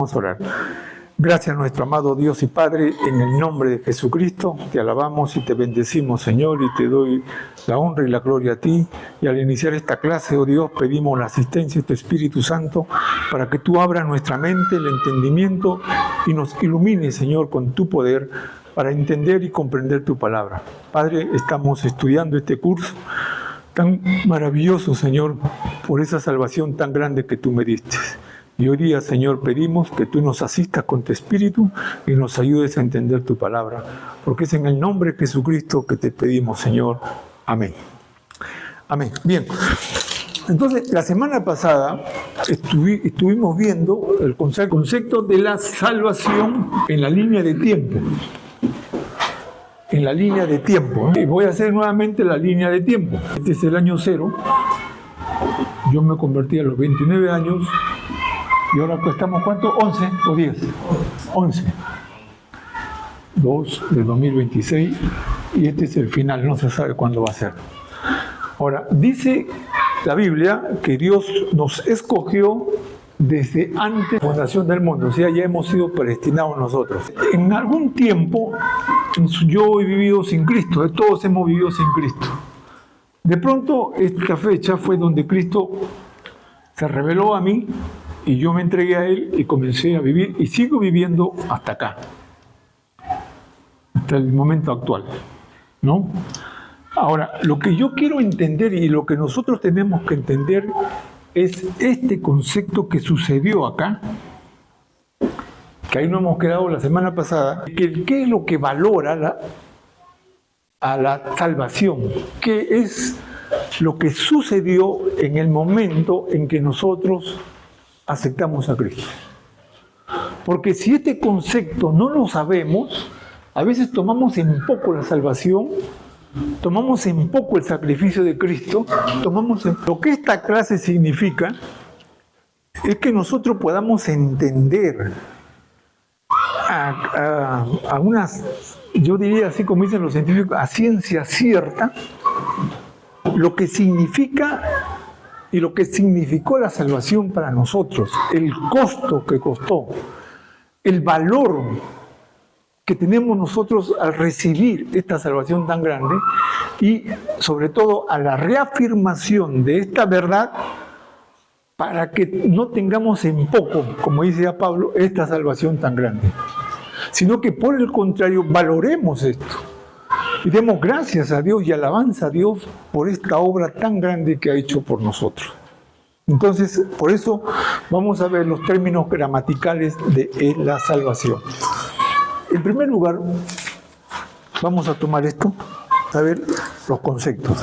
Vamos a orar. Gracias, nuestro amado Dios y Padre, en el nombre de Jesucristo, te alabamos y te bendecimos, Señor, y te doy la honra y la gloria a ti. Y al iniciar esta clase, oh Dios, pedimos la asistencia de tu Espíritu Santo para que tú abras nuestra mente, el entendimiento y nos ilumines, Señor, con tu poder para entender y comprender tu palabra. Padre, estamos estudiando este curso tan maravilloso, Señor, por esa salvación tan grande que tú me diste. Y hoy día, Señor, pedimos que tú nos asistas con tu Espíritu y nos ayudes a entender tu palabra, porque es en el nombre de Jesucristo que te pedimos, Señor. Amén. Amén. Bien. Entonces, la semana pasada estuvimos viendo el concepto de la salvación en la línea de tiempo. En la línea de tiempo. Y voy a hacer nuevamente la línea de tiempo. Este es el año 0. Yo me convertí a los 29 años. Y ahora estamos, ¿cuánto? 11 o 10. 11. 2 de 2026. Y este es el final, no se sabe cuándo va a ser. Ahora, dice la Biblia que Dios nos escogió desde antes de la fundación del mundo. O sea, ya hemos sido predestinados nosotros. En algún tiempo, yo he vivido sin Cristo. Todos hemos vivido sin Cristo. De pronto, esta fecha fue donde Cristo se reveló a mí. Y yo me entregué a Él y comencé a vivir y sigo viviendo hasta acá, hasta el momento actual, ¿no? Ahora, lo que yo quiero entender y lo que nosotros tenemos que entender es este concepto que sucedió acá, que ahí nos hemos quedado la semana pasada, que qué es lo que valora a la salvación, qué es lo que sucedió en el momento en que nosotros aceptamos a Cristo. Porque si este concepto no lo sabemos, a veces tomamos en poco la salvación, tomamos en poco el sacrificio de Cristo, lo que esta clase significa es que nosotros podamos entender a unas, yo diría así como dicen los científicos, a ciencia cierta, lo que significa y lo que significó la salvación para nosotros, el costo que costó, el valor que tenemos nosotros al recibir esta salvación tan grande y sobre todo a la reafirmación de esta verdad para que no tengamos en poco, como dice ya Pablo, esta salvación tan grande, sino que por el contrario valoremos esto. Y demos gracias a Dios y alabanza a Dios por esta obra tan grande que ha hecho por nosotros. Entonces, por eso vamos a ver los términos gramaticales de la salvación. En primer lugar, vamos a tomar esto, a ver los conceptos.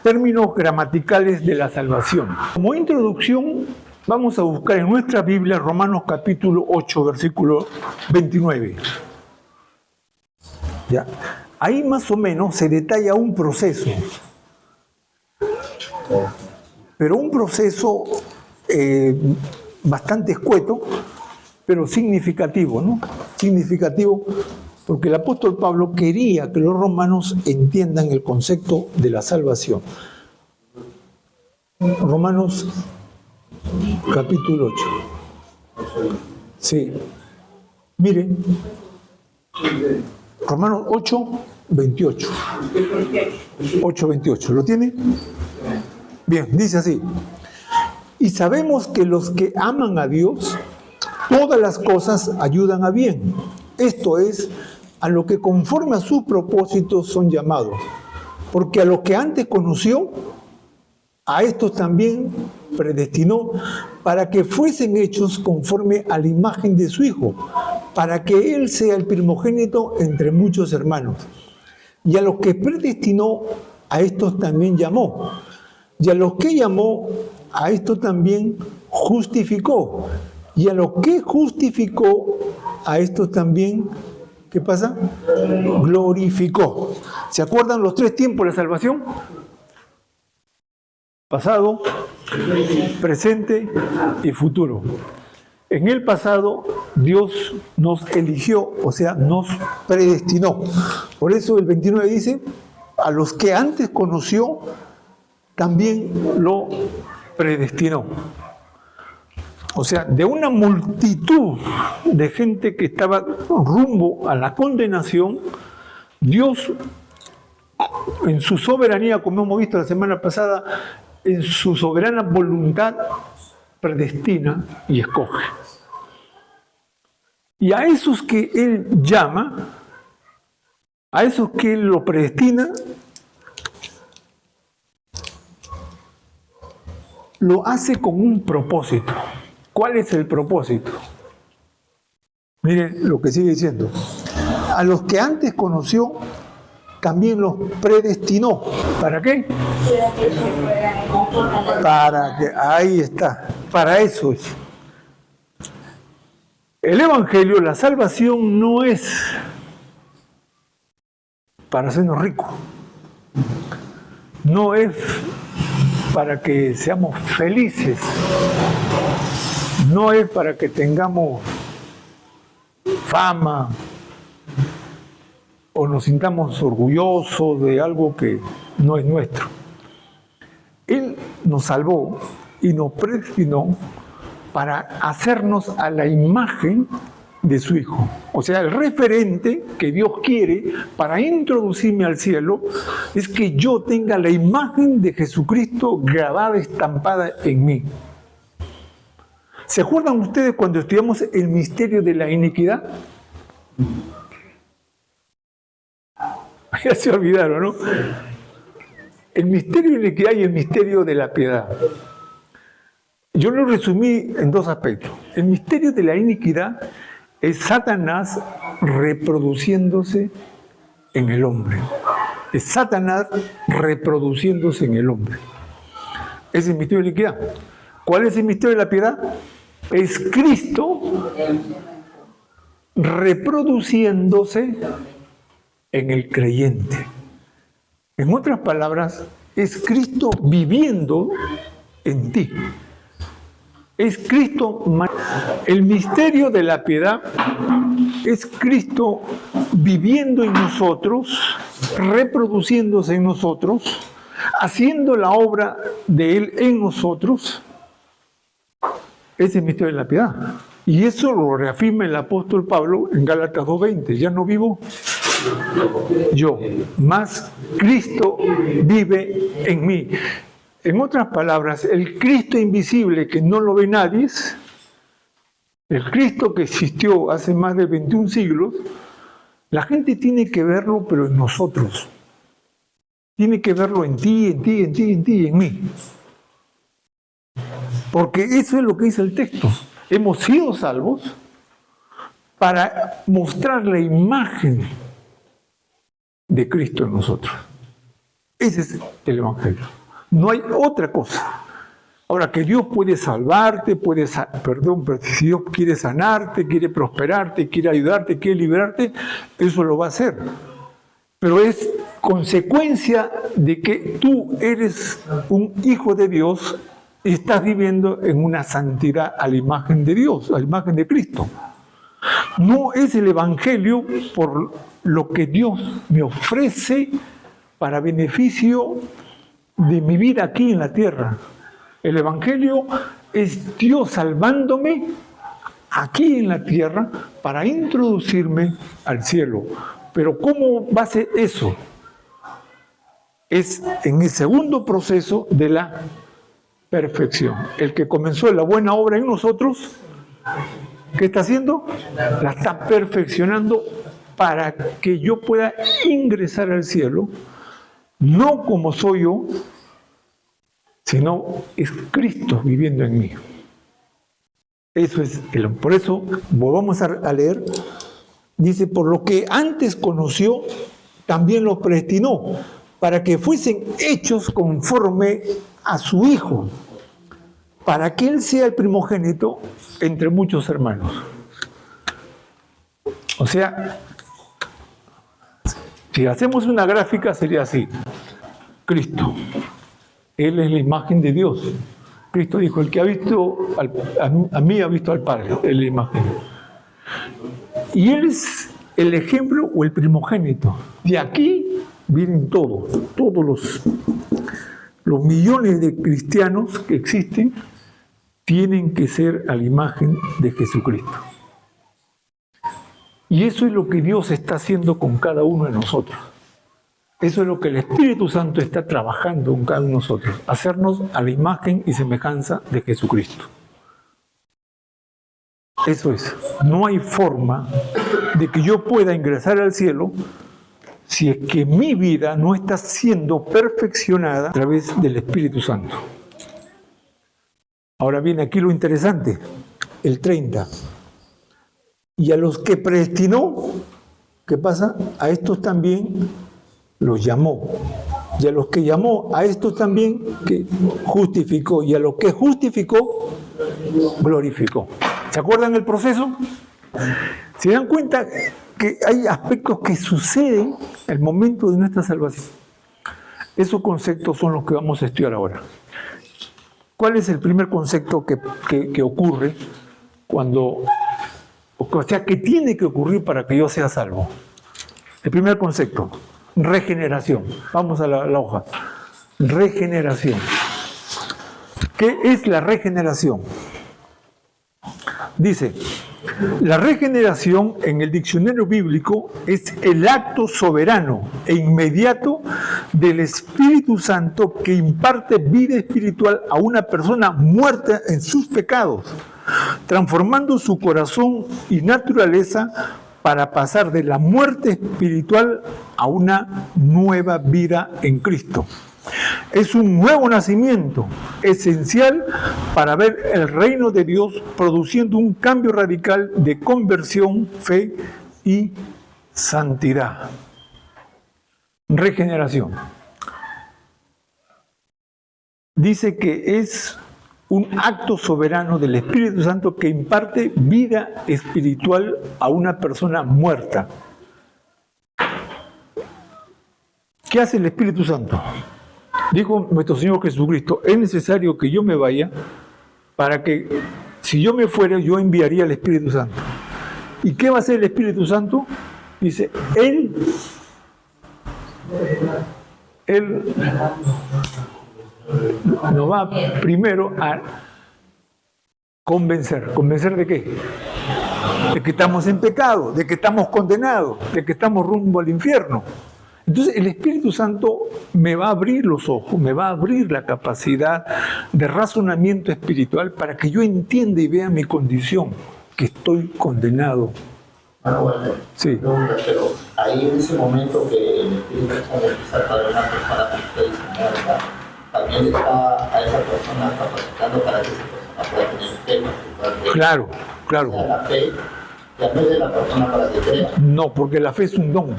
Términos gramaticales de la salvación. Como introducción, vamos a buscar en nuestra Biblia Romanos capítulo 8, versículo 29. ¿Ya? Ahí más o menos se detalla un proceso, pero un proceso bastante escueto, pero significativo, ¿no? Significativo porque el apóstol Pablo quería que los romanos entiendan el concepto de la salvación. Romanos capítulo 8. Sí. Miren. Romanos 8, 28. 8, 28. ¿Lo tiene? Bien, dice así. Y sabemos que los que aman a Dios, todas las cosas ayudan a bien. Esto es, a lo que conforme a sus propósitos son llamados. Porque a los que antes conoció, a estos también predestinó para que fuesen hechos conforme a la imagen de su Hijo, para que Él sea el primogénito entre muchos hermanos. Y a los que predestinó, a estos también llamó. Y a los que llamó, a estos también justificó. Y a los que justificó, a estos también, ¿qué pasa? Glorificó. ¿Se acuerdan los tres tiempos de la salvación? Pasado, presente y futuro. En el pasado, Dios nos eligió, o sea, nos predestinó. Por eso el 29 dice, a los que antes conoció, también lo predestinó. O sea, de una multitud de gente que estaba rumbo a la condenación, Dios, en su soberanía, como hemos visto la semana pasada, en su soberana voluntad, predestina y escoge. Y a esos que Él llama, a esos que Él lo predestina, lo hace con un propósito. ¿Cuál es el propósito? Miren lo que sigue diciendo. A los que antes conoció, también los predestinó. ¿Para qué? Para que, ahí está, para eso es. El Evangelio, la salvación no es para hacernos ricos. No es para que seamos felices. No es para que tengamos fama o nos sintamos orgullosos de algo que no es nuestro. Él nos salvó y nos predestinó para hacernos a la imagen de su Hijo. O sea, el referente que Dios quiere para introducirme al cielo es que yo tenga la imagen de Jesucristo grabada, estampada en mí. ¿Se acuerdan ustedes cuando estudiamos el misterio de la iniquidad? Ya se olvidaron, ¿no? El misterio de la iniquidad y el misterio de la piedad. Yo lo resumí en dos aspectos. El misterio de la iniquidad es Satanás reproduciéndose en el hombre. Es Satanás reproduciéndose en el hombre. Es el misterio de la iniquidad. ¿Cuál es el misterio de la piedad? Es Cristo reproduciéndose en el creyente. En otras palabras, es Cristo viviendo en ti. Es Cristo. El misterio de la piedad es Cristo viviendo en nosotros, reproduciéndose en nosotros, haciendo la obra de Él en nosotros. Ese es el misterio de la piedad. Y eso lo reafirma el apóstol Pablo en Gálatas 2:20. Ya no vivo yo, mas Cristo vive en mí. En otras palabras, el Cristo invisible que no lo ve nadie, el Cristo que existió hace más de 21 siglos, la gente tiene que verlo, pero en nosotros. Tiene que verlo en ti, en ti, en ti, en ti, en mí. Porque eso es lo que dice el texto. Hemos sido salvos para mostrar la imagen de Cristo en nosotros. Ese es el Evangelio. No hay otra cosa. Ahora, que Dios puede salvarte, pero si Dios quiere sanarte, quiere prosperarte, quiere ayudarte, quiere liberarte, eso lo va a hacer. Pero es consecuencia de que tú eres un hijo de Dios y estás viviendo en una santidad a la imagen de Dios, a la imagen de Cristo. No es el Evangelio por lo que Dios me ofrece para beneficio de mi vida aquí en la tierra. El Evangelio es Dios salvándome aquí en la tierra para introducirme al cielo. Pero ¿cómo va a ser eso? Es en el segundo proceso de la perfección. El que comenzó la buena obra en nosotros, ¿qué está haciendo? La está perfeccionando para que yo pueda ingresar al cielo, no como soy yo, sino es Cristo viviendo en mí. Eso es por eso, volvamos a leer, dice, por lo que antes conoció, también los predestinó, para que fuesen hechos conforme a su Hijo, para que Él sea el primogénito entre muchos hermanos. O sea, si hacemos una gráfica sería así. Cristo, Él es la imagen de Dios. Cristo dijo, el que ha visto a mí ha visto al Padre, Él es la imagen. Y Él es el ejemplo o el primogénito. De aquí vienen todos los millones de cristianos que existen, tienen que ser a la imagen de Jesucristo. Y eso es lo que Dios está haciendo con cada uno de nosotros. Eso es lo que el Espíritu Santo está trabajando con cada uno de nosotros. Hacernos a la imagen y semejanza de Jesucristo. Eso es. No hay forma de que yo pueda ingresar al cielo si es que mi vida no está siendo perfeccionada a través del Espíritu Santo. Ahora viene aquí lo interesante, el 30. Y a los que predestinó, ¿qué pasa? A estos también los llamó. Y a los que llamó, a estos también que justificó. Y a los que justificó, glorificó. ¿Se acuerdan el proceso? ¿Se dan cuenta que hay aspectos que suceden en el momento de nuestra salvación? Esos conceptos son los que vamos a estudiar ahora. ¿Cuál es el primer concepto que ocurre cuando, o sea, que tiene que ocurrir para que yo sea salvo? El primer concepto, regeneración. Vamos a la hoja. Regeneración. ¿Qué es la regeneración? Dice, la regeneración en el diccionario bíblico es el acto soberano e inmediato del Espíritu Santo que imparte vida espiritual a una persona muerta en sus pecados, transformando su corazón y naturaleza para pasar de la muerte espiritual a una nueva vida en Cristo. Es un nuevo nacimiento, esencial para ver el reino de Dios produciendo un cambio radical de conversión, fe y santidad. Regeneración. Dice que es un acto soberano del Espíritu Santo que imparte vida espiritual a una persona muerta. ¿Qué hace el Espíritu Santo? Dijo nuestro Señor Jesucristo, es necesario que yo me vaya para que, si yo me fuera, yo enviaría al Espíritu Santo. ¿Y qué va a hacer el Espíritu Santo? Dice, Él nos va primero a convencer. ¿Convencer de qué? De que estamos en pecado, de que estamos condenados, de que estamos rumbo al infierno. Entonces el Espíritu Santo me va a abrir los ojos, me va a abrir la capacidad de razonamiento espiritual para que yo entienda y vea mi condición, que estoy condenado. Bueno, sí. Pero ahí en ese momento que el Espíritu Santo empieza a traer una persona que esté muerta, también está a esa persona capacitando para que esa persona pueda tener fe. Pueda creer. Claro, claro. O sea, la fe ya no es de la persona para que crea. No, porque la fe es un don. ¿De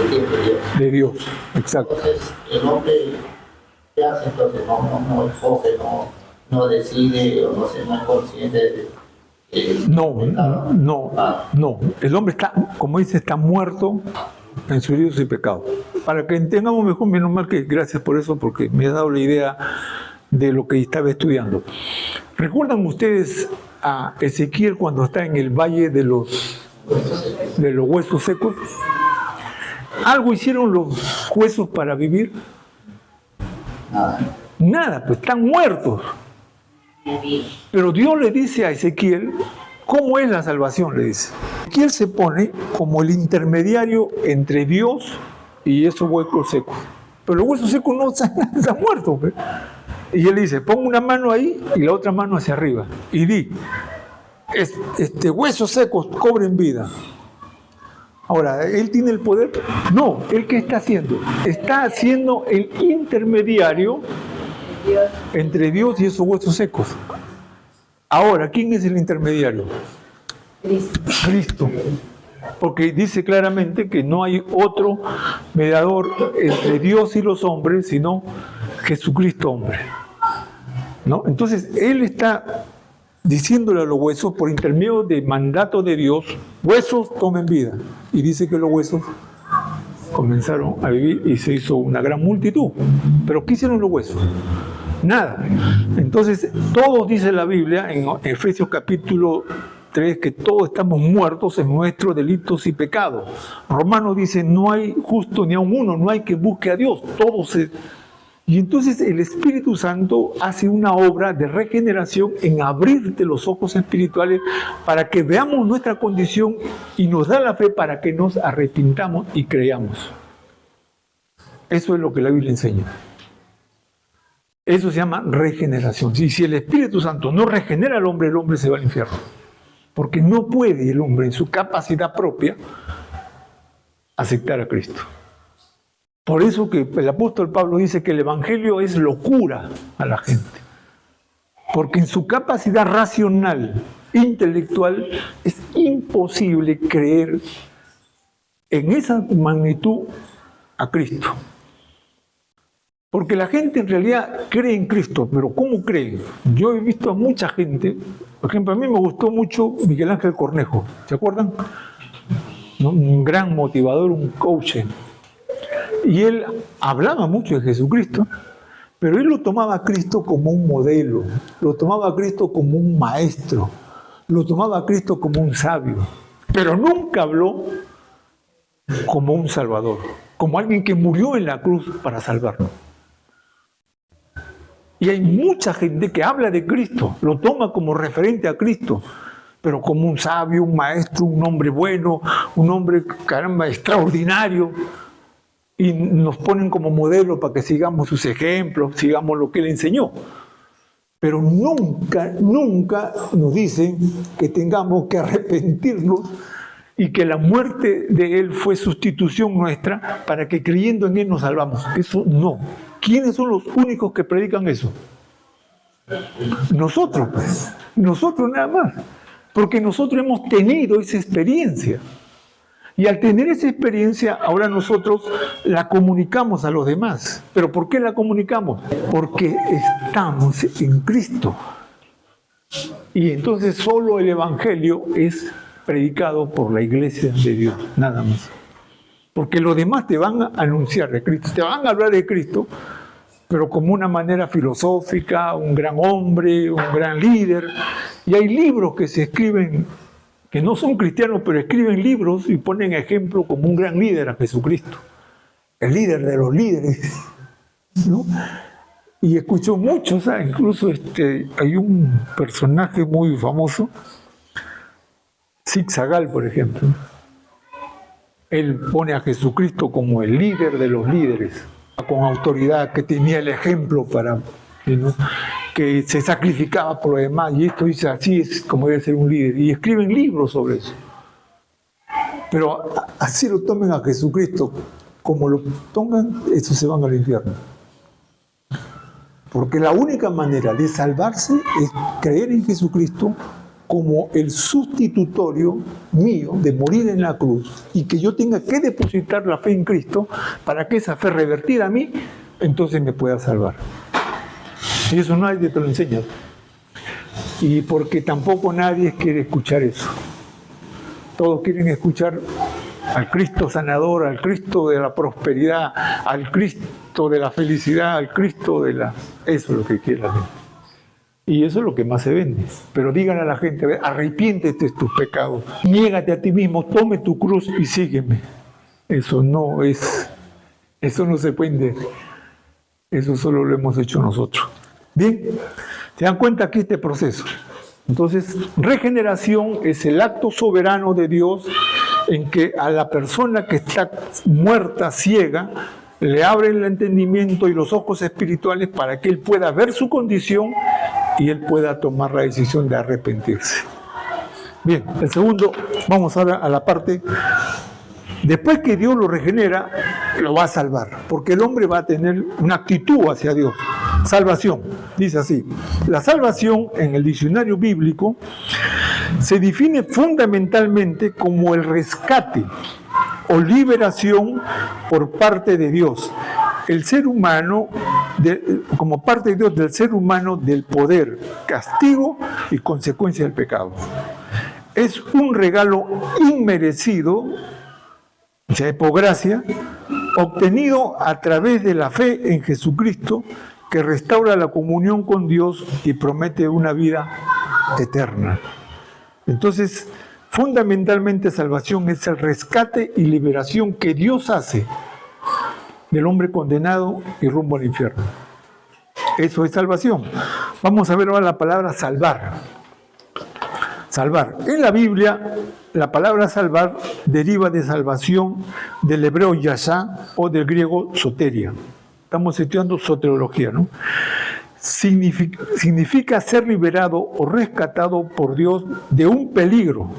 quién? De Dios. De Dios, exacto. Entonces, el hombre, ¿qué hace? Entonces, no escoge, no decide, o no es consciente de No. El hombre está, como dice, está muerto en sus heridos y pecados. Para que entendamos mejor, menos mal que gracias por eso, porque me ha dado la idea de lo que estaba estudiando. ¿Recuerdan ustedes a Ezequiel cuando está en el valle de los huesos secos? ¿Algo hicieron los huesos para vivir? Nada, pues están muertos. Pero Dios le dice a Ezequiel, ¿cómo es la salvación? Le dice. Ezequiel se pone como el intermediario entre Dios y esos huesos secos. Pero los huesos secos no están muertos. ¿Ve? Y él dice, pon una mano ahí y la otra mano hacia arriba. Y di, huesos secos cobren vida. Ahora, ¿él tiene el poder? No, ¿él qué está haciendo? Está haciendo el intermediario entre Dios y esos huesos secos. Ahora, ¿quién es el intermediario? Cristo. Porque dice claramente que no hay otro mediador entre Dios y los hombres, sino Jesucristo hombre. ¿No? Entonces, Él está diciéndole a los huesos, por intermedio de mandato de Dios, huesos tomen vida. Y dice que los huesos comenzaron a vivir y se hizo una gran multitud. ¿Pero qué hicieron los huesos? Nada. Entonces, todos, dice la Biblia, en Efesios capítulo 3, que todos estamos muertos en nuestros delitos y pecados. Romanos dice, no hay justo ni aun uno, no hay que busque a Dios. Todos Y entonces el Espíritu Santo hace una obra de regeneración en abrirte los ojos espirituales para que veamos nuestra condición y nos da la fe para que nos arrepintamos y creamos. Eso es lo que la Biblia enseña. Eso se llama regeneración. Y si el Espíritu Santo no regenera al hombre, el hombre se va al infierno. Porque no puede el hombre en su capacidad propia aceptar a Cristo. Por eso que el apóstol Pablo dice que el Evangelio es locura a la gente. Porque en su capacidad racional, intelectual, es imposible creer en esa magnitud a Cristo. Porque la gente en realidad cree en Cristo, pero ¿cómo cree? Yo he visto a mucha gente, por ejemplo, a mí me gustó mucho Miguel Ángel Cornejo, ¿se acuerdan? ¿No? Un gran motivador, un coach. Y él hablaba mucho de Jesucristo, pero él lo tomaba a Cristo como un modelo, lo tomaba a Cristo como un maestro, lo tomaba a Cristo como un sabio, pero nunca habló como un salvador, como alguien que murió en la cruz para salvarnos. Y hay mucha gente que habla de Cristo, lo toma como referente a Cristo, pero como un sabio, un maestro, un hombre bueno, un hombre, caramba, extraordinario. Y nos ponen como modelo para que sigamos sus ejemplos, sigamos lo que él enseñó. Pero nunca, nunca nos dicen que tengamos que arrepentirnos y que la muerte de él fue sustitución nuestra para que creyendo en él nos salvamos. Eso no. ¿Quiénes son los únicos que predican eso? Nosotros, pues. Nosotros nada más. Porque nosotros hemos tenido esa experiencia. Y al tener esa experiencia, ahora nosotros la comunicamos a los demás. ¿Pero por qué la comunicamos? Porque estamos en Cristo. Y entonces solo el Evangelio es predicado por la iglesia de Dios, nada más. Porque los demás te van a anunciar de Cristo, te van a hablar de Cristo, pero como una manera filosófica, un gran hombre, un gran líder. Y hay libros que se escriben que no son cristianos, pero escriben libros y ponen ejemplo como un gran líder a Jesucristo, el líder de los líderes, ¿no? Y escucho mucho, ¿sabes? Incluso hay un personaje muy famoso, Zig-Zagall, por ejemplo. Él pone a Jesucristo como el líder de los líderes, con autoridad, que tenía el ejemplo para, ¿no?, que se sacrificaba por lo demás, y esto dice, así es como debe ser un líder, y escriben libros sobre eso. Pero así lo tomen a Jesucristo, como lo pongan, eso se van al infierno. Porque la única manera de salvarse es creer en Jesucristo como el sustitutorio mío de morir en la cruz, y que yo tenga que depositar la fe en Cristo para que esa fe revertida a mí, entonces me pueda salvar. Y eso nadie te lo enseña. Y porque tampoco nadie quiere escuchar eso. Todos quieren escuchar al Cristo sanador, al Cristo de la prosperidad, al Cristo de la felicidad, al Cristo de la... Eso es lo que quiere la gente. Y eso es lo que más se vende. Pero díganle a la gente, arrepiéntete de tus pecados, niégate a ti mismo, tome tu cruz y sígueme. Eso no se puede. Eso solo lo hemos hecho nosotros. Bien, se dan cuenta aquí este proceso. Entonces, regeneración es el acto soberano de Dios en que a la persona que está muerta, ciega, le abre el entendimiento y los ojos espirituales para que él pueda ver su condición y él pueda tomar la decisión de arrepentirse. Bien, el segundo, vamos ahora a la parte, después que Dios lo regenera, lo va a salvar, porque el hombre va a tener una actitud hacia Dios. Salvación, dice así, la salvación en el diccionario bíblico se define fundamentalmente como el rescate o liberación por parte de Dios. El ser humano, como parte de Dios del ser humano, del poder, castigo y consecuencia del pecado. Es un regalo inmerecido, o sea, por gracia, obtenido a través de la fe en Jesucristo, que restaura la comunión con Dios y promete una vida eterna. Entonces, fundamentalmente salvación es el rescate y liberación que Dios hace del hombre condenado y rumbo al infierno. Eso es salvación. Vamos a ver ahora la palabra salvar. Salvar. En la Biblia, la palabra salvar deriva de salvación del hebreo yashá o del griego soteria. Estamos estudiando soteriología, ¿no? Significa ser liberado o rescatado por Dios de un peligro,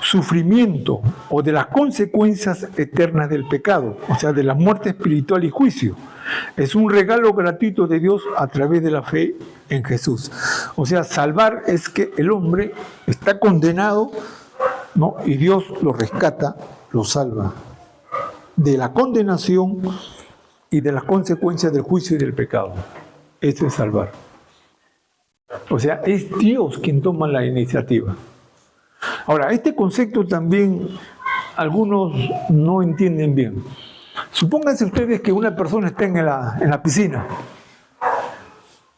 sufrimiento o de las consecuencias eternas del pecado, o sea, de la muerte espiritual y juicio. Es un regalo gratuito de Dios a través de la fe en Jesús. O sea, salvar es que el hombre está condenado, ¿no? Y Dios lo rescata, lo salva de la condenación y de las consecuencias del juicio y del pecado. Eso es salvar. O sea, es Dios quien toma la iniciativa. Ahora, este concepto también algunos no entienden bien. Supónganse ustedes que una persona está en la piscina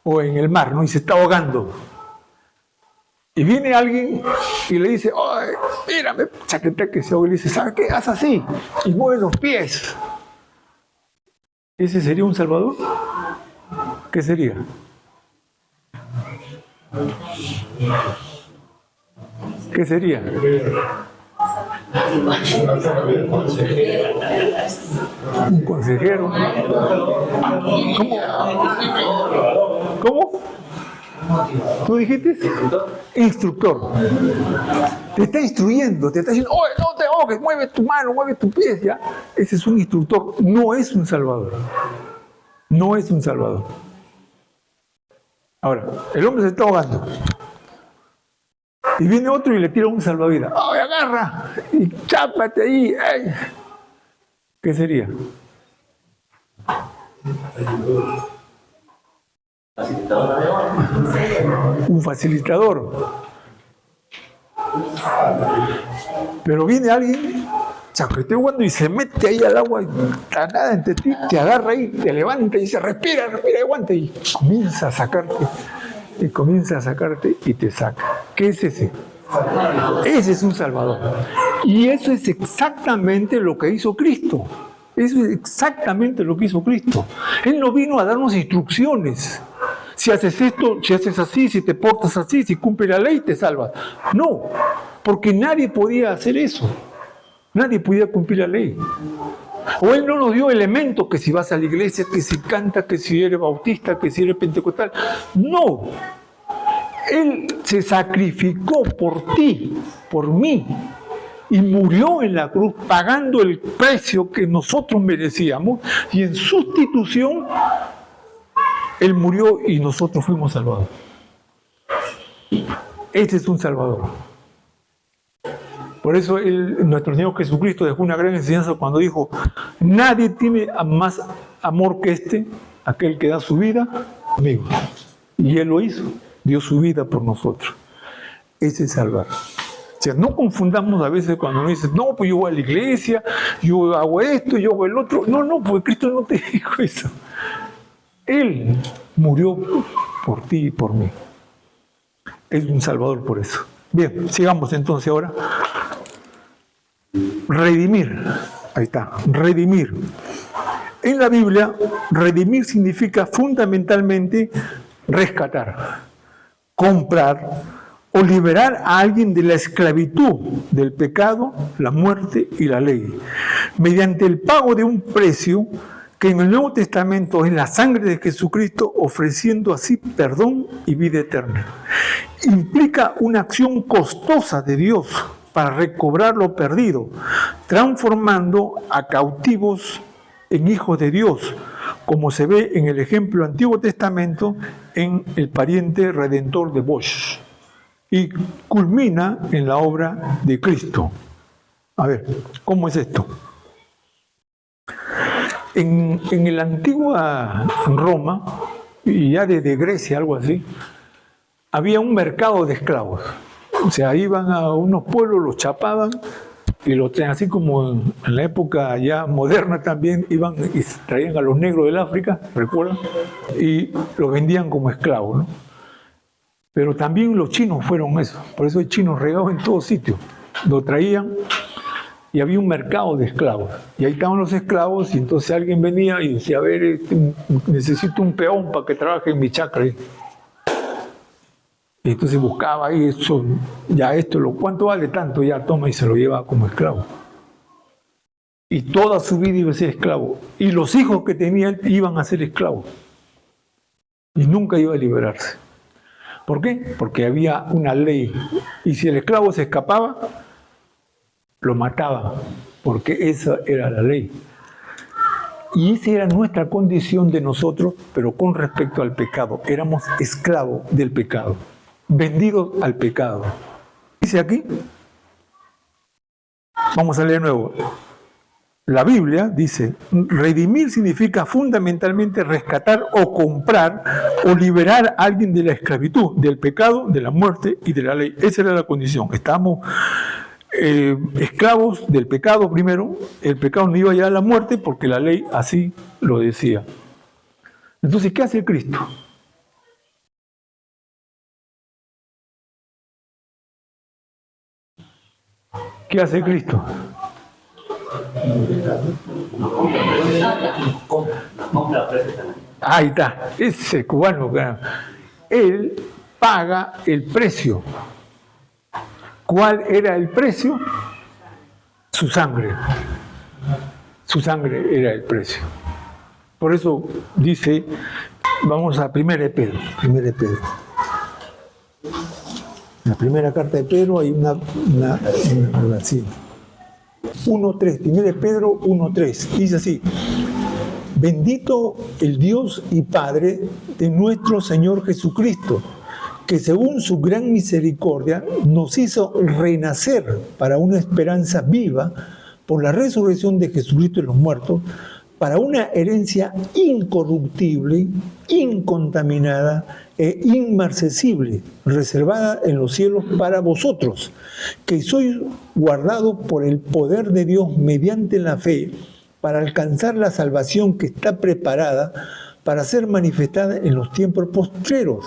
o en el mar, ¿no? Y se está ahogando. Y viene alguien y le dice, ¡ay, mírame! Chaqueta que se ahoga y le dice, ¿sabe qué? Haz así y mueve los pies. ¿Ese sería un salvador? ¿Qué sería? ¿Qué sería? Un consejero. ¿Cómo? ¿Cómo? ¿Tú dijiste? Instructor. Te está instruyendo, te está diciendo, oye, no te ahogues, mueve tu mano, mueve tu pie, ya. Ese es un instructor, no es un salvador. No es un salvador. Ahora, el hombre se está ahogando. Y viene otro y le tira un salvavidas. ¡Ay, agarra! Y chápate ahí. ¡Ay! ¿Qué sería? Un facilitador. Pero viene alguien, chaqueteando y se mete ahí al agua y nada entre ti, te agarra ahí, te levanta y dice, respira, respira, aguanta y comienza a sacarte. Y comienza a sacarte y te saca. ¿Qué es ese? Ese es un salvador. Y eso es exactamente lo que hizo Cristo. Eso es exactamente lo que hizo Cristo. Él no vino a darnos instrucciones. Si haces esto, si haces así, si te portas así, si cumples la ley, te salvas. No, porque nadie podía hacer eso. Nadie podía cumplir la ley. O Él no nos dio elementos que si vas a la iglesia, que si canta, que si eres bautista, que si eres pentecostal. No. Él se sacrificó por ti, por mí, y murió en la cruz pagando el precio que nosotros merecíamos. Y en sustitución, Él murió y nosotros fuimos salvados. Ese es un salvador. Por eso nuestro Señor Jesucristo dejó una gran enseñanza cuando dijo, nadie tiene más amor que aquel que da su vida, amigo. Y Él lo hizo, dio su vida por nosotros. Ese es salvar. O sea, no confundamos a veces cuando uno dice, no, pues yo voy a la iglesia, yo hago esto, yo hago el otro. No, no, porque Cristo no te dijo eso. Él murió por ti y por mí. Es un salvador por eso. Bien, sigamos entonces ahora. Redimir. Ahí está, redimir. En la Biblia, redimir significa fundamentalmente rescatar, comprar o liberar a alguien de la esclavitud, del pecado, la muerte y la ley, mediante el pago de un precio que en el Nuevo Testamento es la sangre de Jesucristo, ofreciendo así perdón y vida eterna. Implica una acción costosa de Dios para recobrar lo perdido, transformando a cautivos en hijos de Dios, como se ve en el ejemplo del Antiguo Testamento en el pariente redentor de Bosch, y culmina en la obra de Cristo. A ver, ¿cómo es esto? En la antigua Roma, y ya desde Grecia, algo así, había un mercado de esclavos. O sea, iban a unos pueblos, los chapaban y los traían, así como en la época ya moderna también, iban y traían a los negros del África, ¿recuerdan? Y los vendían como esclavos, ¿no? Pero también los chinos fueron eso. Por eso hay chinos regados en todos sitios. Lo traían y había un mercado de esclavos. Y ahí estaban los esclavos y entonces alguien venía y decía, a ver, necesito un peón para que trabaje en mi chacra. Y entonces buscaba ahí eso, ya esto, ¿cuánto vale tanto? Ya toma y se lo lleva como esclavo. Y toda su vida iba a ser esclavo. Y los hijos que tenía él iban a ser esclavos. Y nunca iba a liberarse. ¿Por qué? Porque había una ley. Y si el esclavo se escapaba, lo mataban. Porque esa era la ley. Y esa era nuestra condición de nosotros, pero con respecto al pecado. Éramos esclavos del pecado. Vendidos al pecado. Dice aquí, vamos a leer de nuevo. La Biblia dice, redimir significa fundamentalmente rescatar o comprar o liberar a alguien de la esclavitud, del pecado, de la muerte y de la ley. Esa era la condición. Estábamos esclavos del pecado primero. El pecado no iba a llevar a la muerte porque la ley así lo decía. Entonces, ¿qué hace Cristo? ¿Qué hace Cristo? Ahí está, ese cubano. Él paga el precio. ¿Cuál era el precio? Su sangre. Su sangre era el precio. Por eso dice, vamos a 1 de Pedro. 1 de Pedro. En la primera carta de Pedro hay una así. 1.3, 1 de Pedro 1.3, dice así: bendito el Dios y Padre de nuestro Señor Jesucristo, que según su gran misericordia nos hizo renacer para una esperanza viva por la resurrección de Jesucristo de los muertos, para una herencia incorruptible, incontaminada e inmarcesible, reservada en los cielos para vosotros, que sois guardados por el poder de Dios mediante la fe, para alcanzar la salvación que está preparada para ser manifestada en los tiempos postreros,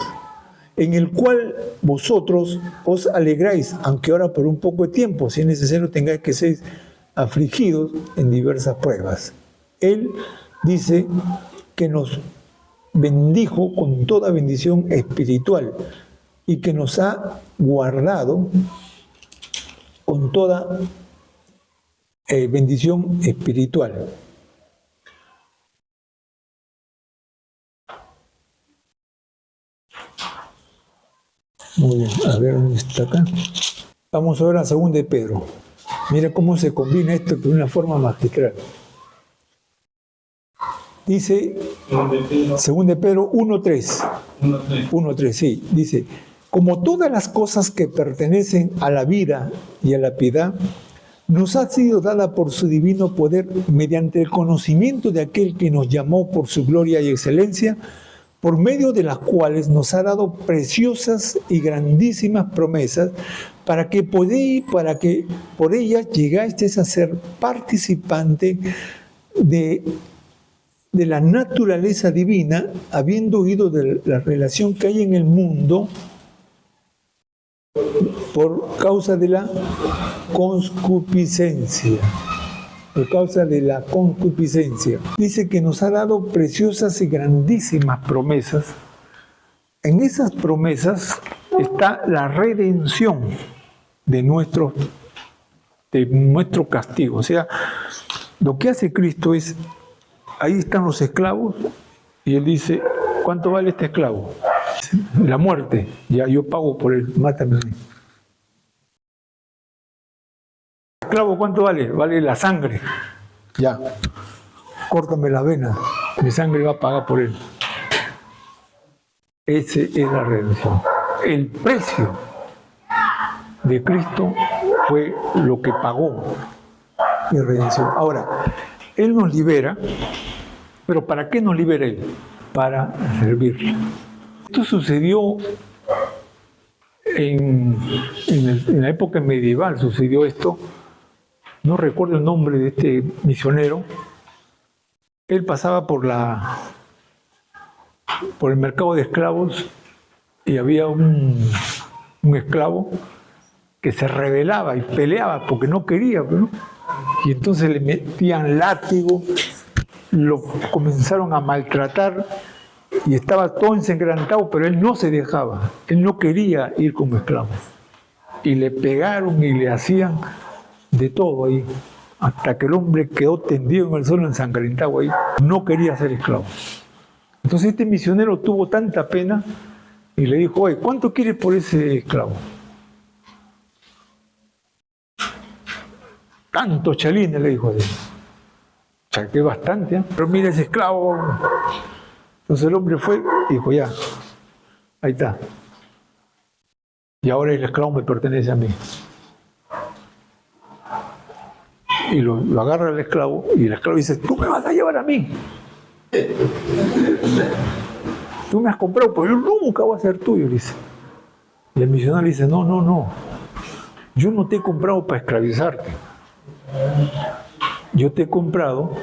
en el cual vosotros os alegráis, aunque ahora por un poco de tiempo, si es necesario, tengáis que ser afligidos en diversas pruebas. Él dice que nos bendijo con toda bendición espiritual y que nos ha guardado con toda bendición espiritual. Muy bien, a ver dónde está acá. Vamos a ver a 2 de Pedro. Mira cómo se combina esto de una forma magistral. Dice 2 de Pedro 1.3. 1.3, sí. Dice, como todas las cosas que pertenecen a la vida y a la piedad, nos ha sido dada por su divino poder mediante el conocimiento de aquel que nos llamó por su gloria y excelencia, por medio de las cuales nos ha dado preciosas y grandísimas promesas, para que por ellas llegasteis a ser participante de la naturaleza divina, habiendo oído de la relación que hay en el mundo por causa de la concupiscencia. Por causa de la concupiscencia. Dice que nos ha dado preciosas y grandísimas promesas. En esas promesas está la redención de nuestro castigo. O sea, lo que hace Cristo es, ahí están los esclavos, y Él dice, ¿cuánto vale este esclavo? La muerte. Ya, yo pago por él, mátame a mí. Esclavo, ¿cuánto vale? Vale la sangre. Ya, córtame la vena, mi sangre va a pagar por él. Esa es la redención. El precio de Cristo fue lo que pagó mi redención. Ahora, Él nos libera, pero ¿para qué nos libera Él? Para servirle. Esto sucedió en la época medieval, sucedió esto. No recuerdo el nombre de este misionero. Él pasaba por el mercado de esclavos y había un esclavo que se rebelaba y peleaba porque no quería, ¿no? Y entonces le metían látigo, lo comenzaron a maltratar y estaba todo ensangrentado, pero él no se dejaba, él no quería ir como esclavo. Y le pegaron y le hacían de todo ahí, hasta que el hombre quedó tendido en el suelo ensangrentado ahí, no quería ser esclavo. Entonces este misionero tuvo tanta pena y le dijo, oye, ¿cuánto quieres por ese esclavo? Tantos chalines, le dijo así. Saqué bastante, ¿eh? Pero mira ese esclavo. Entonces el hombre fue y dijo, ya, ahí está. Y ahora el esclavo me pertenece a mí. Y lo agarra el esclavo y el esclavo dice, tú me vas a llevar a mí. Tú me has comprado, pero yo nunca voy a ser tuyo, dice. Y el misionario dice, no, no, no. Yo no te he comprado para esclavizarte. Yo te he comprado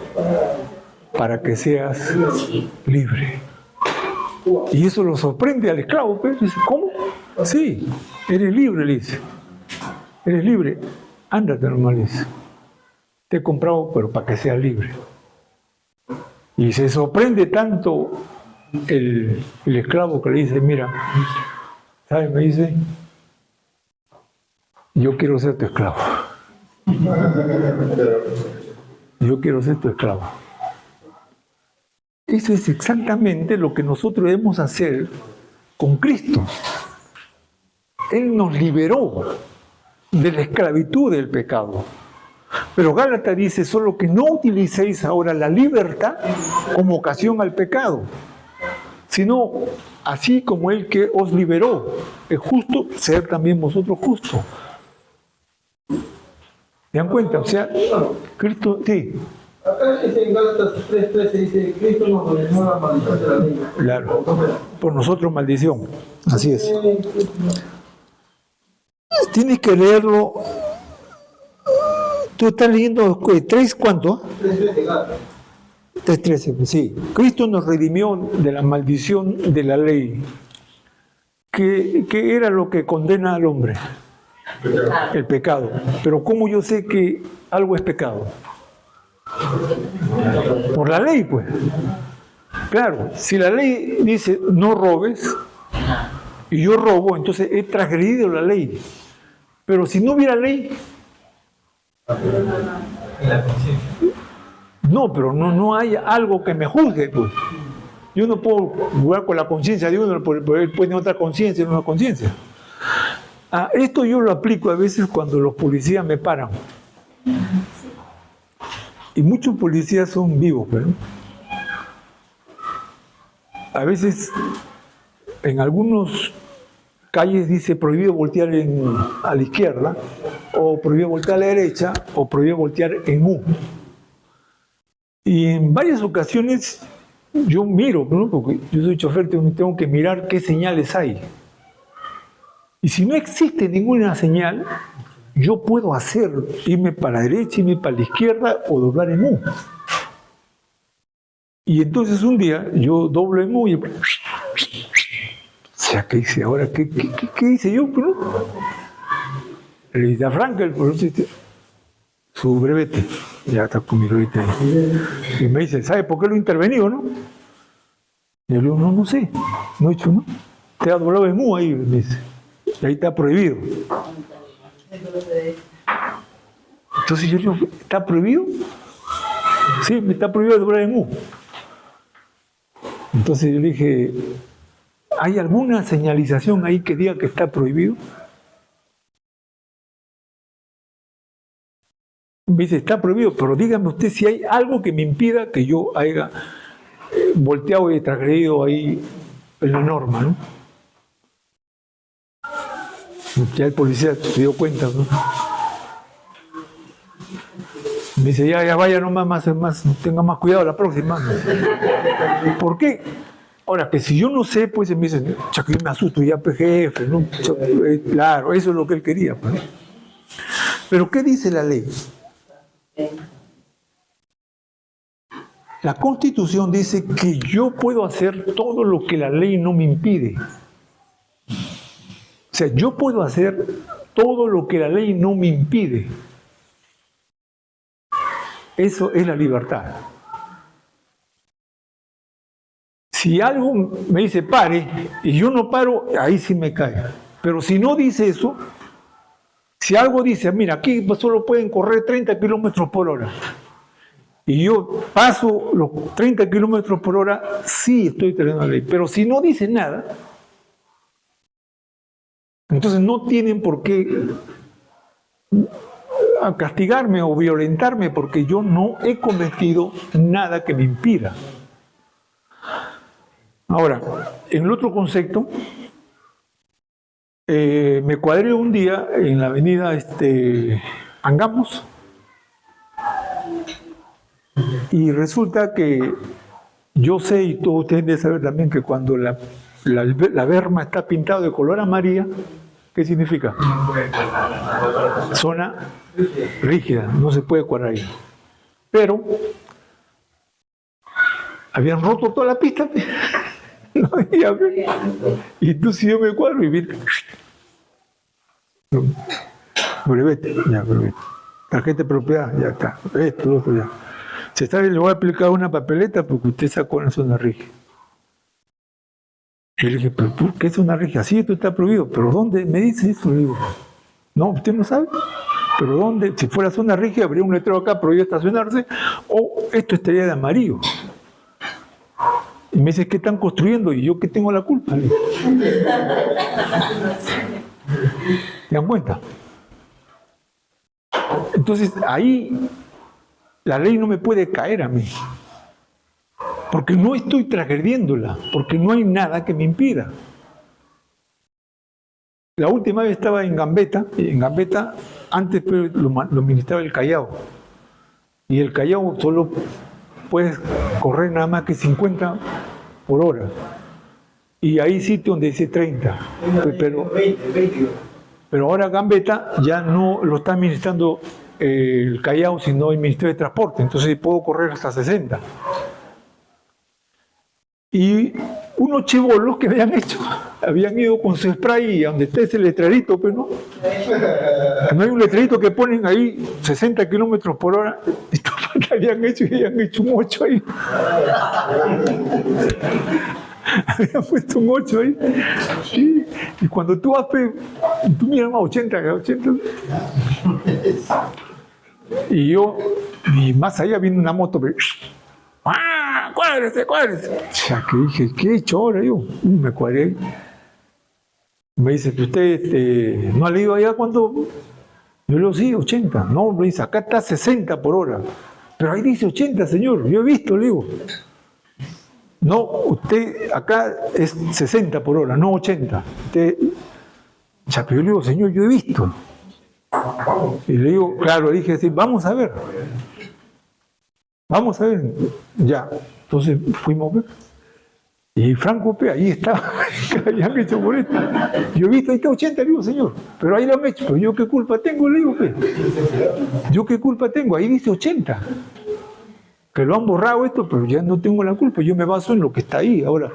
para que seas libre. Y eso lo sorprende al esclavo, pero dice, ¿cómo? Sí, eres libre, le dice. Eres libre, ándate nomás, le dice. Te he comprado, pero para que seas libre. Y se sorprende tanto el esclavo que le dice, mira, ¿sabes? Me dice, yo quiero ser tu esclavo. Yo quiero ser tu esclavo. Eso es exactamente lo que nosotros debemos hacer con Cristo. Él nos liberó de la esclavitud del pecado. Pero Gálatas dice, solo que no utilicéis ahora la libertad como ocasión al pecado, sino así como el que os liberó es justo, ser también vosotros justos. ¿Se dan cuenta? O sea, Cristo, sí. Acá dice en Gálatas 3:13, dice, Cristo nos ordenó la maldición de la ley. Claro, por nosotros maldición. Así es. Tienes que leerlo. Tú estás leyendo 3, ¿cuánto? 3:13, Gálatas. 3:13, sí. Cristo nos redimió de la maldición de la ley. ¿Qué era lo que condena al hombre? El pecado. Pero ¿cómo yo sé que algo es pecado? Por la ley, pues. Claro, si la ley dice no robes y yo robo, entonces he transgredido la ley. Pero si no hubiera ley, no, pero no hay algo que me juzgue, pues. Yo no puedo jugar con la conciencia de uno, porque él puede tener otra conciencia y no una conciencia. Esto yo lo aplico a veces cuando los policías me paran. Y muchos policías son vivos, pero a veces en algunas calles dice prohibido voltear a la izquierda, o prohibido voltear a la derecha, o prohibido voltear en U. Y en varias ocasiones yo miro, ¿no? Porque yo soy chofer, tengo que mirar qué señales hay. Y si no existe ninguna señal, yo puedo irme para la derecha, irme para la izquierda o doblar en U. Y entonces un día yo doblo en U y... O sea, ¿qué hice ahora? ¿Qué hice yo? ¿No? Le dice a Frankel, su brevete. Ya está con mi brevete ahí. Y me dice, ¿sabe por qué lo he intervenido, no? Y yo le digo, no sé. No he hecho, ¿no? Te ha doblado en U ahí, me dice. Y ahí está prohibido. Entonces yo digo, ¿está prohibido? Sí, me está prohibido doblar en U. Entonces yo le dije, ¿hay alguna señalización ahí que diga que está prohibido? Me dice, está prohibido, pero dígame usted si hay algo que me impida que yo haya volteado y transgredido ahí en la norma, ¿no? Ya el policía se dio cuenta, ¿no? Me dice, ya vaya nomás, tenga más cuidado la próxima. ¿Por qué? Ahora, que si yo no sé, pues me dicen, yo me asusto ya, jefe, ¿no? Claro, eso es lo que él quería, pues. Pero ¿qué dice la ley? La Constitución dice que yo puedo hacer todo lo que la ley no me impide. O sea, yo puedo hacer todo lo que la ley no me impide. Eso es la libertad. Si algo me dice pare y yo no paro, ahí sí me cae. Pero si no dice eso, si algo dice, mira, aquí solo pueden correr 30 kilómetros por hora, y yo paso los 30 kilómetros por hora, sí estoy teniendo la ley. Pero si no dice nada, entonces no tienen por qué castigarme o violentarme, porque yo no he cometido nada que me impida. Ahora, en el otro concepto, me cuadré un día en la avenida Angamos, y resulta que yo sé, y todos ustedes deben saber también, que cuando la berma está pintada de color amarilla, ¿qué significa? Zona rígida, no se puede cuadrar ahí. Pero habían roto toda la pista. No había, y entonces yo me cuadro y vi. Brevete, ya, brevete. Tarjeta de propiedad, ya está. Esto, lo otro, ya. Se sabe, le voy a aplicar una papeleta porque usted sacó en zona rígida. Y le dije, ¿pero por qué es zona rígida? Sí, esto está prohibido. ¿Pero dónde me dice eso? Le digo, no, usted no sabe. ¿Pero dónde? Si fuera zona rígida, habría un letrero acá, prohibido estacionarse, o esto estaría de amarillo. Y me dice, ¿qué están construyendo? Y yo, ¿qué tengo la culpa? ¿Se dan cuenta? Entonces, ahí la ley no me puede caer a mí. Porque no estoy transgrediéndola, porque no hay nada que me impida. La última vez estaba en Gambetta, y en Gambetta antes lo administraba el Callao. Y el Callao solo puedes correr nada más que 50 por hora. Y hay sitios donde dice 30. Pero ahora Gambetta ya no lo está administrando el Callao, sino el Ministerio de Transporte. Entonces puedo correr hasta 60. Y unos chibolos que habían ido con su spray a donde está ese letrerito, pero no hay un letrerito que ponen ahí 60 kilómetros por hora. Esto que habían hecho un 8 ahí. Habían puesto un 8 ahí. Y cuando tú vas, tú miras más 80. Y más allá viene una moto, pero, ¡ah! ¡Cuádrese! Ya que dije, ¿qué he hecho ahora yo? Me cuadré. Me dice, ¿usted no ha leído allá cuando? Yo le digo, sí, 80. No, me dice, acá está 60 por hora. Pero ahí dice 80, señor. Yo he visto, le digo. No, usted acá es 60 por hora, no 80. Ya, pero yo le digo, señor, yo he visto. Y le digo, claro, dije así, vamos a ver. Ya. Entonces fuimos a ver. Y Franco, ahí estaba, que habían hecho por esto. Yo he visto, ahí está 80, le digo, señor. Pero ahí lo han hecho. Pero yo qué culpa tengo, le digo, yo qué culpa tengo, ahí dice 80. Que lo han borrado esto, pero ya no tengo la culpa. Yo me baso en lo que está ahí. Ahora,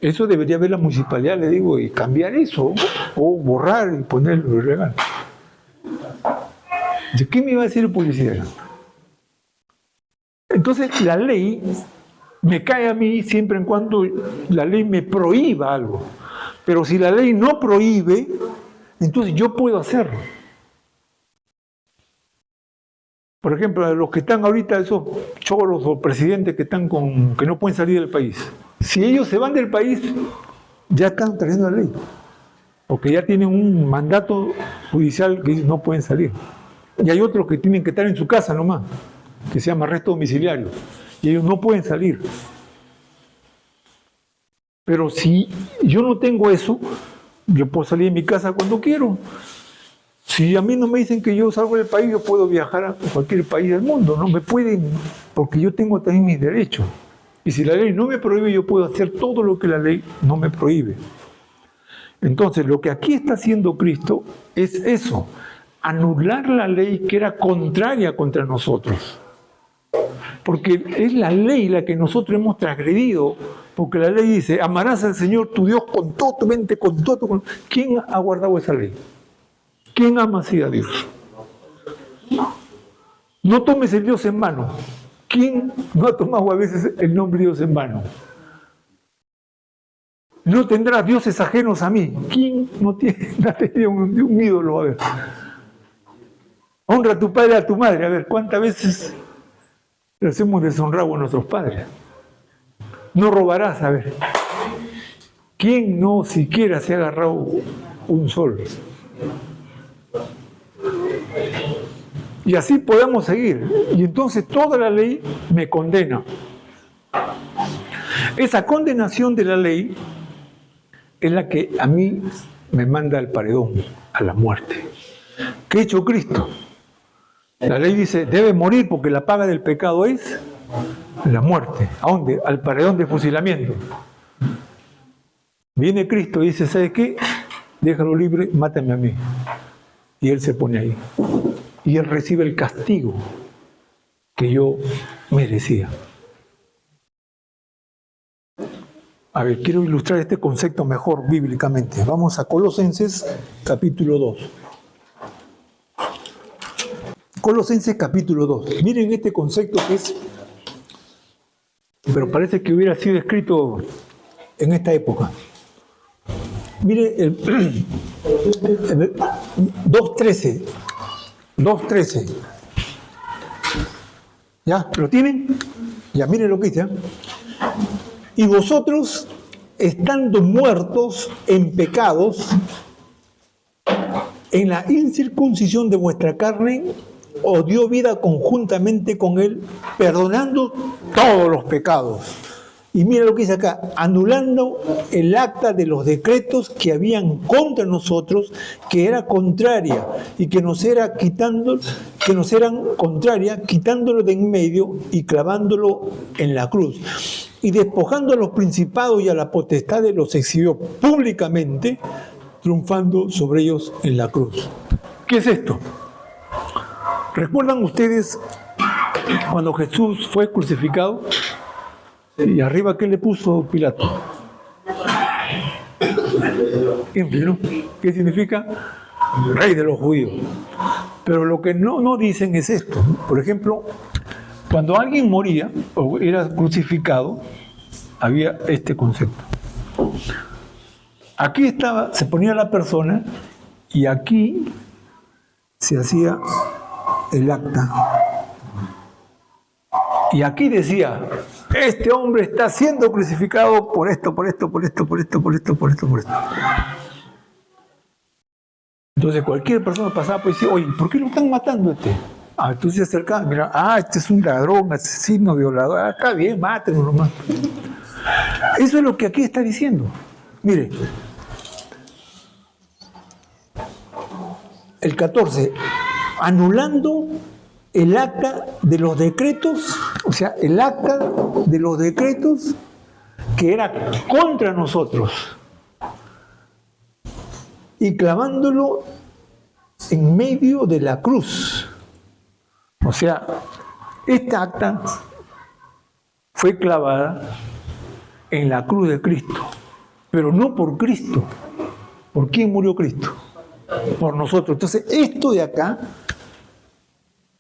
eso debería ver la municipalidad, le digo, y cambiar eso, o borrar y ponerlo legal. ¿De qué me iba a decir el policía? Entonces, la ley me cae a mí siempre en cuando la ley me prohíba algo. Pero si la ley no prohíbe, entonces yo puedo hacerlo. Por ejemplo, los que están ahorita, esos choros o presidentes que están que no pueden salir del país. Si ellos se van del país, ya están trayendo la ley. Porque ya tienen un mandato judicial que dice no pueden salir. Y hay otros que tienen que estar en su casa nomás, que se llama arresto domiciliario. Y ellos no pueden salir. Pero si yo no tengo eso, yo puedo salir de mi casa cuando quiero. Si a mí no me dicen que yo salgo del país, yo puedo viajar a cualquier país del mundo. No me pueden, porque yo tengo también mis derechos. Y si la ley no me prohíbe, yo puedo hacer todo lo que la ley no me prohíbe. Entonces, lo que aquí está haciendo Cristo es eso, anular la ley que era contraria contra nosotros. Porque es la ley la que nosotros hemos transgredido, porque la ley dice, amarás al Señor tu Dios con todo tu mente, con todo tu corazón. ¿Quién ha guardado esa ley? ¿Quién ama así a Dios? No tomes el Dios en vano. ¿Quién no ha tomado a veces el nombre de Dios en vano? No tendrás dioses ajenos a mí. ¿Quién no ha tenido un ídolo? A ver. Honra a tu padre y a tu madre. A ver, ¿cuántas veces les hemos deshonrado a nuestros padres? No robarás, a ver. ¿Quién no siquiera se ha agarrado un sol? Y así podemos seguir. Y entonces toda la ley me condena. Esa condenación de la ley es la que a mí me manda al paredón, a la muerte. ¿Qué ha hecho Cristo? La ley dice, debe morir porque la paga del pecado es la muerte. ¿A dónde? Al paredón de fusilamiento. Viene Cristo y dice, ¿sabes qué? Déjalo libre, mátame a mí. Y Él se pone ahí. Y Él recibe el castigo que yo merecía. A ver, quiero ilustrar este concepto mejor bíblicamente. Vamos a Colosenses capítulo 2. Colosenses capítulo 2. Miren este concepto que es, pero parece que hubiera sido escrito en esta época. Miren el 2.13. 2.13. ¿Ya? ¿Lo tienen? Ya, miren lo que dice. Y vosotros, estando muertos en pecados, en la incircuncisión de vuestra carne, os dio vida conjuntamente con Él, perdonando todos los pecados. Y mira lo que dice acá, anulando el acta de los decretos que habían contra nosotros, que era contraria y que nos eran contraria, quitándolo de en medio y clavándolo en la cruz. Y despojando a los principados y a la potestad los exhibió públicamente, triunfando sobre ellos en la cruz. ¿Qué es esto? ¿Recuerdan ustedes cuando Jesús fue crucificado? Y arriba, ¿qué le puso Pilato? ¿No? ¿Qué significa? Rey de los judíos. Pero lo que no dicen es esto. Por ejemplo, cuando alguien moría o era crucificado, había este concepto. Aquí estaba, se ponía la persona y aquí se hacía el acta. Y aquí decía, este hombre está siendo crucificado por esto, por esto, por esto, por esto, por esto, por esto, por esto. Entonces cualquier persona pasaba por decir, oye, ¿por qué lo están matando a este? Entonces se acercaba, mira, este es un ladrón, asesino, violador, está bien, mátenlo nomás. Eso es lo que aquí está diciendo. Mire, el 14, anulando el acta de los decretos, o sea, el acta de los decretos que era contra nosotros, y clavándolo en medio de la cruz. O sea, esta acta fue clavada en la cruz de Cristo, pero no por Cristo. ¿Por quién murió Cristo? Por nosotros. Entonces, esto de acá,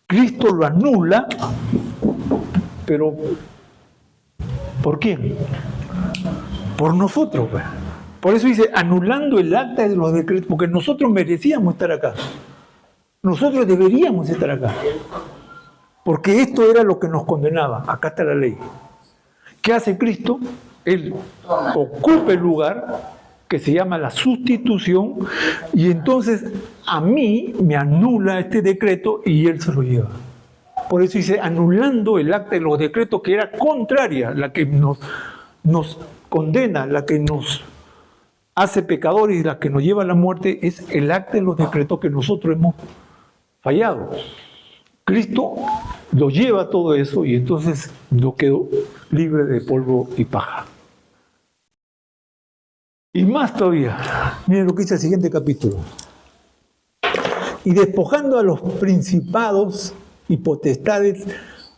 Cristo lo anula, pero ¿por quién? Por nosotros. Por eso dice, anulando el acta de los decretos, porque nosotros merecíamos estar acá. Nosotros deberíamos estar acá. Porque esto era lo que nos condenaba. Acá está la ley. ¿Qué hace Cristo? Él ocupa el lugar que se llama la sustitución, y entonces a mí me anula este decreto y Él se lo lleva. Por eso dice, anulando el acta de los decretos que era contraria, la que nos condena, la que nos hace pecadores y la que nos lleva a la muerte, es el acta de los decretos que nosotros hemos fallado. Cristo lo lleva todo eso y entonces yo quedo libre de polvo y paja. Y más todavía, miren lo que dice el siguiente capítulo. Y despojando a los principados y potestades,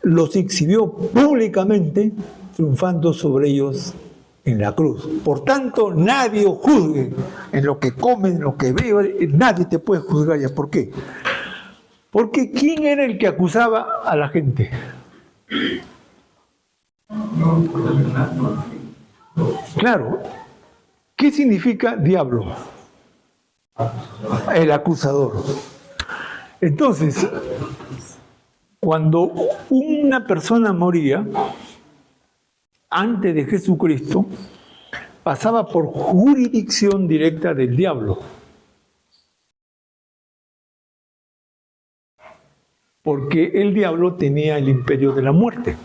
los exhibió públicamente, triunfando sobre ellos en la cruz. Por tanto, nadie os juzgue en lo que come, en lo que bebe, nadie te puede juzgar. ¿Ya por qué? Porque ¿quién era el que acusaba a la gente? Claro. ¿Qué significa diablo? El acusador. Entonces, cuando una persona moría, antes de Jesucristo, pasaba por jurisdicción directa del diablo. Porque el diablo tenía el imperio de la muerte.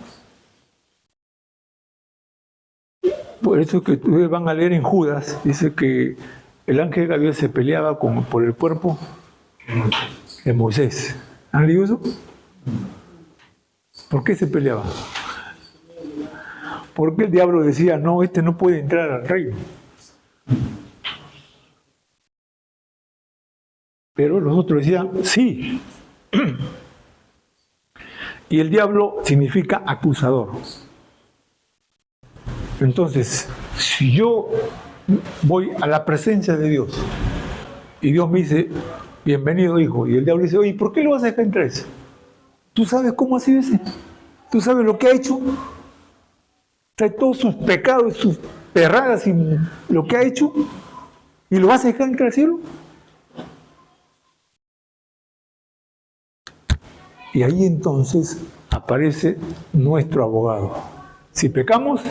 Por eso que ustedes van a leer en Judas, dice que el ángel Gabriel se peleaba por el cuerpo de Moisés. ¿Han leído eso? ¿Por qué se peleaba? Porque el diablo decía, no, este no puede entrar al reino. Pero los otros decían, sí. Y el diablo significa acusador. Entonces, si yo voy a la presencia de Dios y Dios me dice, bienvenido hijo, y el diablo dice, oye, ¿por qué lo vas a dejar entrar? ¿Tú sabes cómo ha sido ese? ¿Tú sabes lo que ha hecho? Trae todos sus pecados, sus perradas y lo que ha hecho, y lo vas a dejar entrar al cielo. Y ahí entonces aparece nuestro abogado. Si pecamos,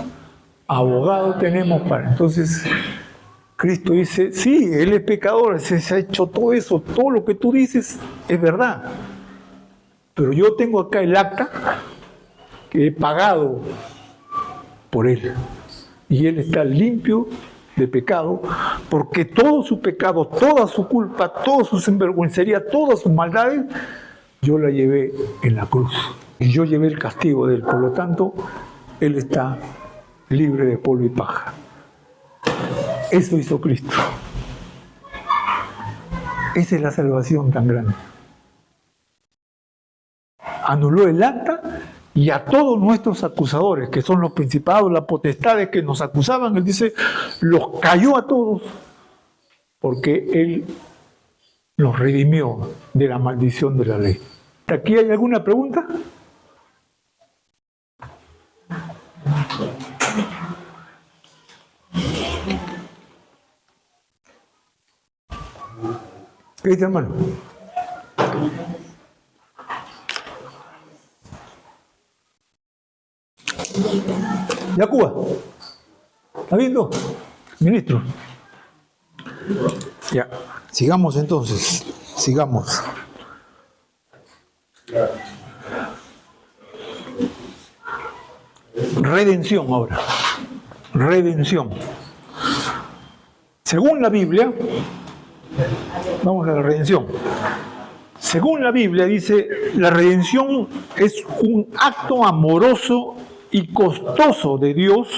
abogado tenemos para. Entonces, Cristo dice, sí, Él es pecador, se ha hecho todo eso, todo lo que tú dices es verdad. Pero yo tengo acá el acta que he pagado por Él. Y Él está limpio de pecado, porque todo su pecado, toda su culpa, toda su sinvergüencería, todas sus maldades, yo la llevé en la cruz. Y yo llevé el castigo de Él. Por lo tanto, Él está libre de polvo y paja. Eso hizo Cristo. Esa es la salvación tan grande. Anuló el acta y a todos nuestros acusadores, que son los principados, las potestades que nos acusaban, Él dice, los cayó a todos, porque Él nos redimió de la maldición de la ley. ¿Aquí hay alguna pregunta? ¿Qué dice, hermano? Yacuba, ¿está viendo? Ministro. Ya, sigamos entonces, sigamos. Redención ahora. Redención. Según la Biblia, vamos a la redención. Según la Biblia dice, la redención es un acto amoroso y costoso de Dios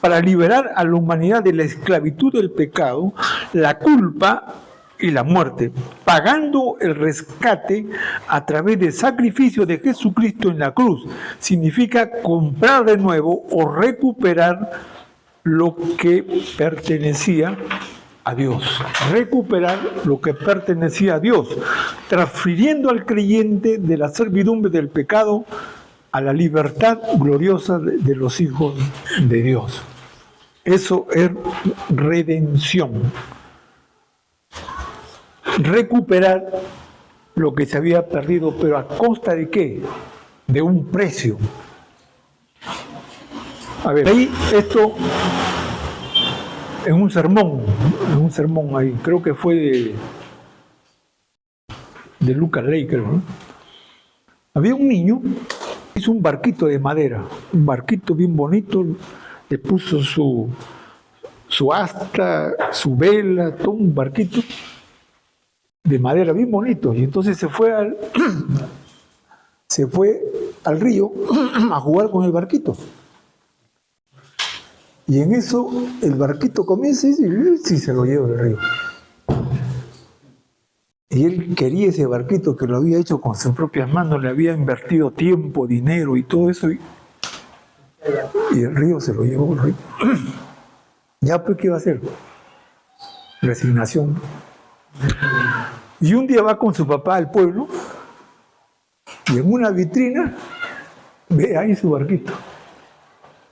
para liberar a la humanidad de la esclavitud del pecado, la culpa y la muerte, pagando el rescate a través del sacrificio de Jesucristo en la cruz. Significa comprar de nuevo o recuperar lo que pertenecía a Dios. Recuperar lo que pertenecía a Dios, transfiriendo al creyente de la servidumbre del pecado a la libertad gloriosa de los hijos de Dios. Eso es redención. Recuperar lo que se había perdido, pero ¿a costa de qué? De un precio. A ver, ahí esto en un sermón ahí, creo que fue de Lucas Ley, creo, ¿no? Había un niño, hizo un barquito de madera, un barquito bien bonito, le puso su asta, su vela, todo un barquito de madera bien bonito, y entonces se fue al río a jugar con el barquito. Y en eso el barquito comienza y se lo lleva al río. Y él quería ese barquito que lo había hecho con sus propias manos, le había invertido tiempo, dinero y todo eso, y el río se lo llevó al río. Ya pues, ¿qué va a hacer? Resignación. Y un día va con su papá al pueblo y en una vitrina ve ahí su barquito.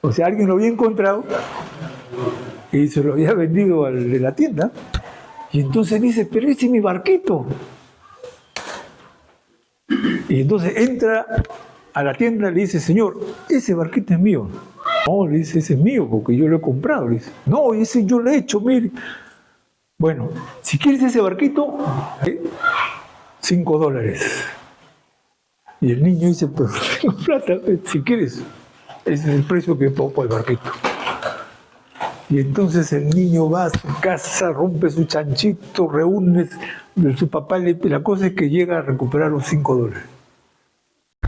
O sea, alguien lo había encontrado y se lo había vendido al de la tienda. Y entonces dice, pero ese es mi barquito. Y entonces entra a la tienda y le dice, señor, ese barquito es mío. No, le dice, ese es mío porque yo lo he comprado. Le dice, no, ese yo lo he hecho, mire. Bueno, si quieres ese barquito, $5. Y el niño dice, pero tengo plata, si quieres, ese es el precio que pongo por el barquito. Y entonces el niño va a su casa, rompe su chanchito, reúne de su papá, la cosa es que llega a recuperar los $5.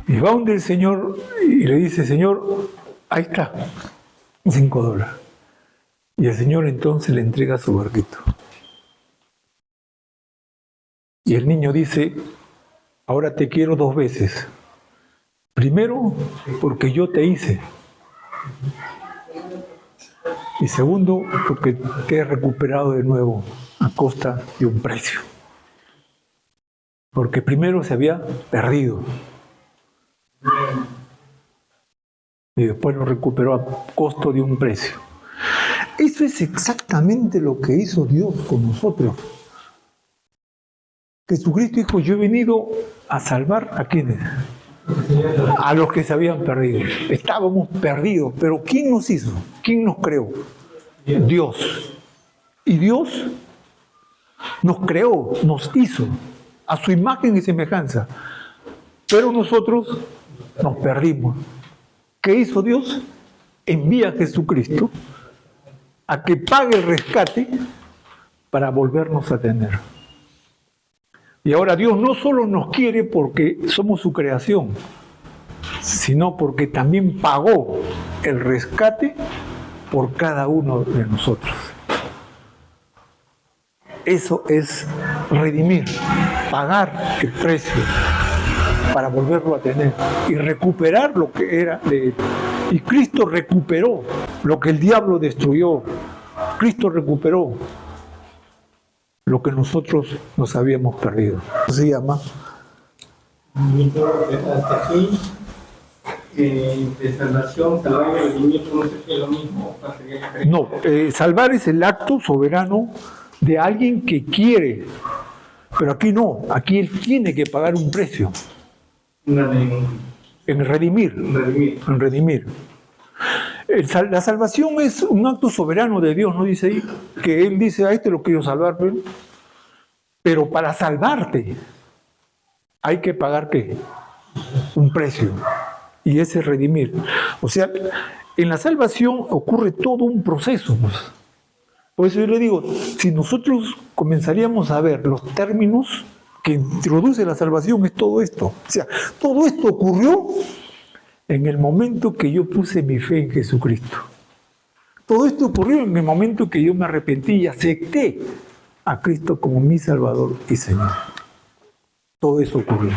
Y va donde el señor y le dice, señor, ahí está, $5. Y el señor entonces le entrega su barquito. Y el niño dice, ahora te quiero 2 veces. Primero, porque yo te hice. Y segundo, porque te he recuperado de nuevo a costa de un precio. Porque primero se había perdido. Y después lo recuperó a costo de un precio. Eso es exactamente lo que hizo Dios con nosotros. Jesucristo dijo, yo he venido a salvar a quienes, a los que se habían perdido. Estábamos perdidos, pero ¿quién nos hizo? ¿Quién nos creó? Dios. Y Dios nos creó, nos hizo a su imagen y semejanza. Pero nosotros nos perdimos. ¿Qué hizo Dios? Envía a Jesucristo a que pague el rescate para volvernos a tener. Y ahora Dios no solo nos quiere porque somos su creación, sino porque también pagó el rescate por cada uno de nosotros. Eso es redimir, pagar el precio para volverlo a tener y recuperar lo que era de Él. Y Cristo recuperó lo que el diablo destruyó. Cristo recuperó lo que nosotros nos habíamos perdido. ¿Cómo se llama? Hasta aquí, de salvación, salvar y rendimiento, no sé si es lo mismo. No, salvar es el acto soberano de alguien que quiere, pero aquí no, aquí él tiene que pagar un precio. En redimir. En redimir. La salvación es un acto soberano de Dios, ¿no dice ahí? Que Él dice, a este lo quiero salvar, pero para salvarte hay que pagar ¿qué? Un precio. Y ese es redimir. O sea, en la salvación ocurre todo un proceso. Por eso yo le digo, si nosotros comenzaríamos a ver los términos que introduce la salvación, es todo esto. O sea, todo esto ocurrió en el momento que yo puse mi fe en Jesucristo. Todo esto ocurrió en el momento que yo me arrepentí y acepté a Cristo como mi Salvador y Señor. Todo eso ocurrió.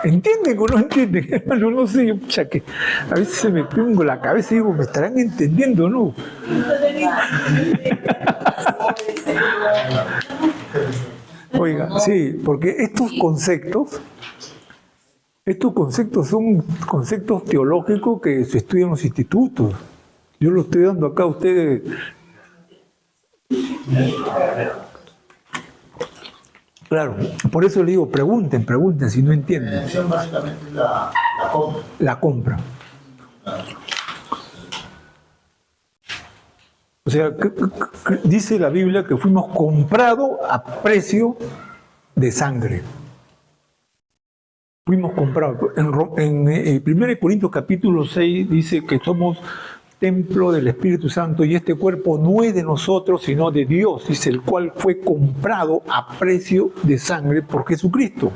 ¿Entienden o no entienden, hermano? No sé, yo que a veces se me pongo la cabeza y digo, ¿me estarán entendiendo o no? Oiga, sí, porque estos conceptos son conceptos teológicos que se estudian en los institutos. Yo lo estoy dando acá a ustedes. Claro, por eso le digo, pregunten si no entienden. La intención básicamente es la compra. La compra. O sea, dice la Biblia que fuimos comprados a precio de sangre. Fuimos comprados. En 1 Corintios capítulo 6 dice que somos templo del Espíritu Santo y este cuerpo no es de nosotros sino de Dios, dice, el cual fue comprado a precio de sangre por Jesucristo.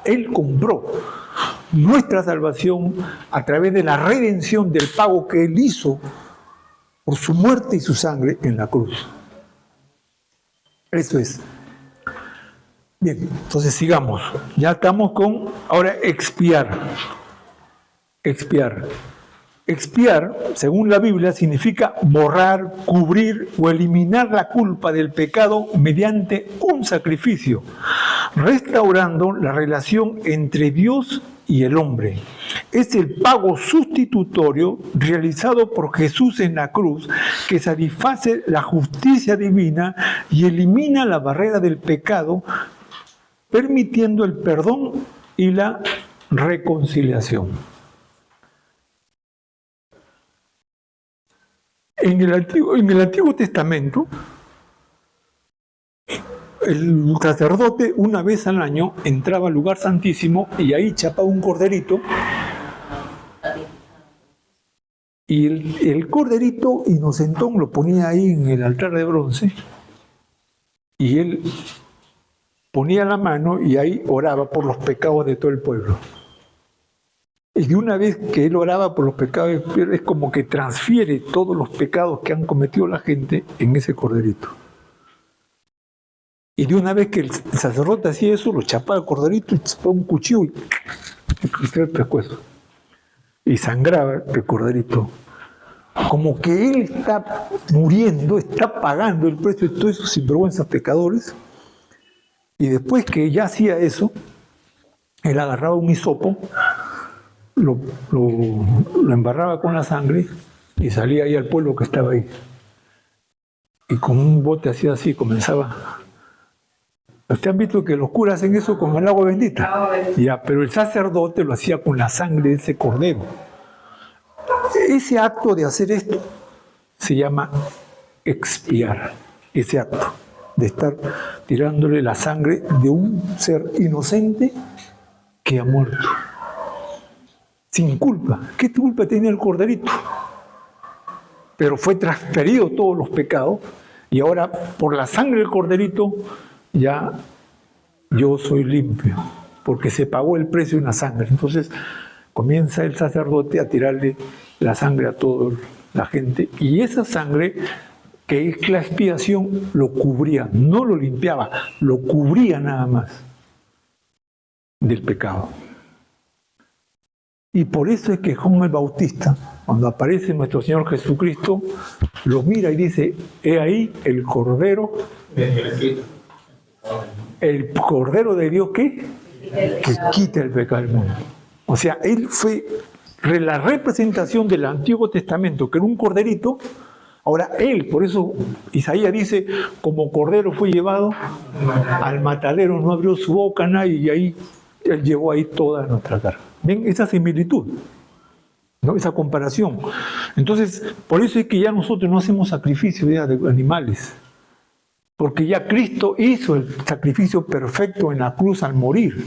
Él compró nuestra salvación a través de la redención del pago que Él hizo por su muerte y su sangre en la cruz. Eso es. Bien, entonces sigamos. Ya estamos con, ahora, expiar. Expiar. Expiar, según la Biblia, significa borrar, cubrir o eliminar la culpa del pecado mediante un sacrificio, restaurando la relación entre Dios y el hombre. Es el pago sustitutorio realizado por Jesús en la cruz que satisface la justicia divina y elimina la barrera del pecado, permitiendo el perdón y la reconciliación. En el Antiguo Testamento, el sacerdote una vez al año entraba al lugar santísimo y ahí chapaba un corderito, y el corderito inocentón lo ponía ahí en el altar de bronce, y él ponía la mano y ahí oraba por los pecados de todo el pueblo. Y una vez que él oraba por los pecados del pueblo, es como que transfiere todos los pecados que han cometido la gente en ese corderito. Y de una vez que el sacerdote hacía eso, lo chapaba el corderito y chapaba un cuchillo y cortaba el pescuezo. Y sangraba el corderito. Como que él está muriendo, está pagando el precio de todos esos sinvergüenzas pecadores. Y después que ya hacía eso, él agarraba un hisopo, lo embarraba con la sangre y salía ahí al pueblo que estaba ahí. Y con un bote hacía así, comenzaba. ¿Ustedes han visto que los curas hacen eso con el agua bendita? Ya, pero el sacerdote lo hacía con la sangre de ese cordero. Ese acto de hacer esto se llama expiar. Ese acto de estar tirándole la sangre de un ser inocente que ha muerto. Sin culpa. ¿Qué culpa tenía el corderito? Pero fue transferido todos los pecados y ahora por la sangre del corderito ya yo soy limpio, porque se pagó el precio de una sangre. Entonces comienza el sacerdote a tirarle la sangre a toda la gente y esa sangre, que es la expiación, lo cubría, no lo limpiaba, lo cubría nada más del pecado. Y por eso es que Juan el Bautista, cuando aparece nuestro Señor Jesucristo, lo mira y dice: he ahí el Cordero, el Cordero de Dios que quita el pecado del mundo. O sea, él fue la representación del Antiguo Testamento, que era un corderito. Ahora él, por eso Isaías dice: como cordero fue llevado al matadero, no abrió su boca nadie, y ahí él llevó ahí toda nuestra carga. ¿Ven esa similitud? ¿No? Esa comparación. Entonces, por eso es que ya nosotros no hacemos sacrificio ya de animales, porque ya Cristo hizo el sacrificio perfecto en la cruz al morir.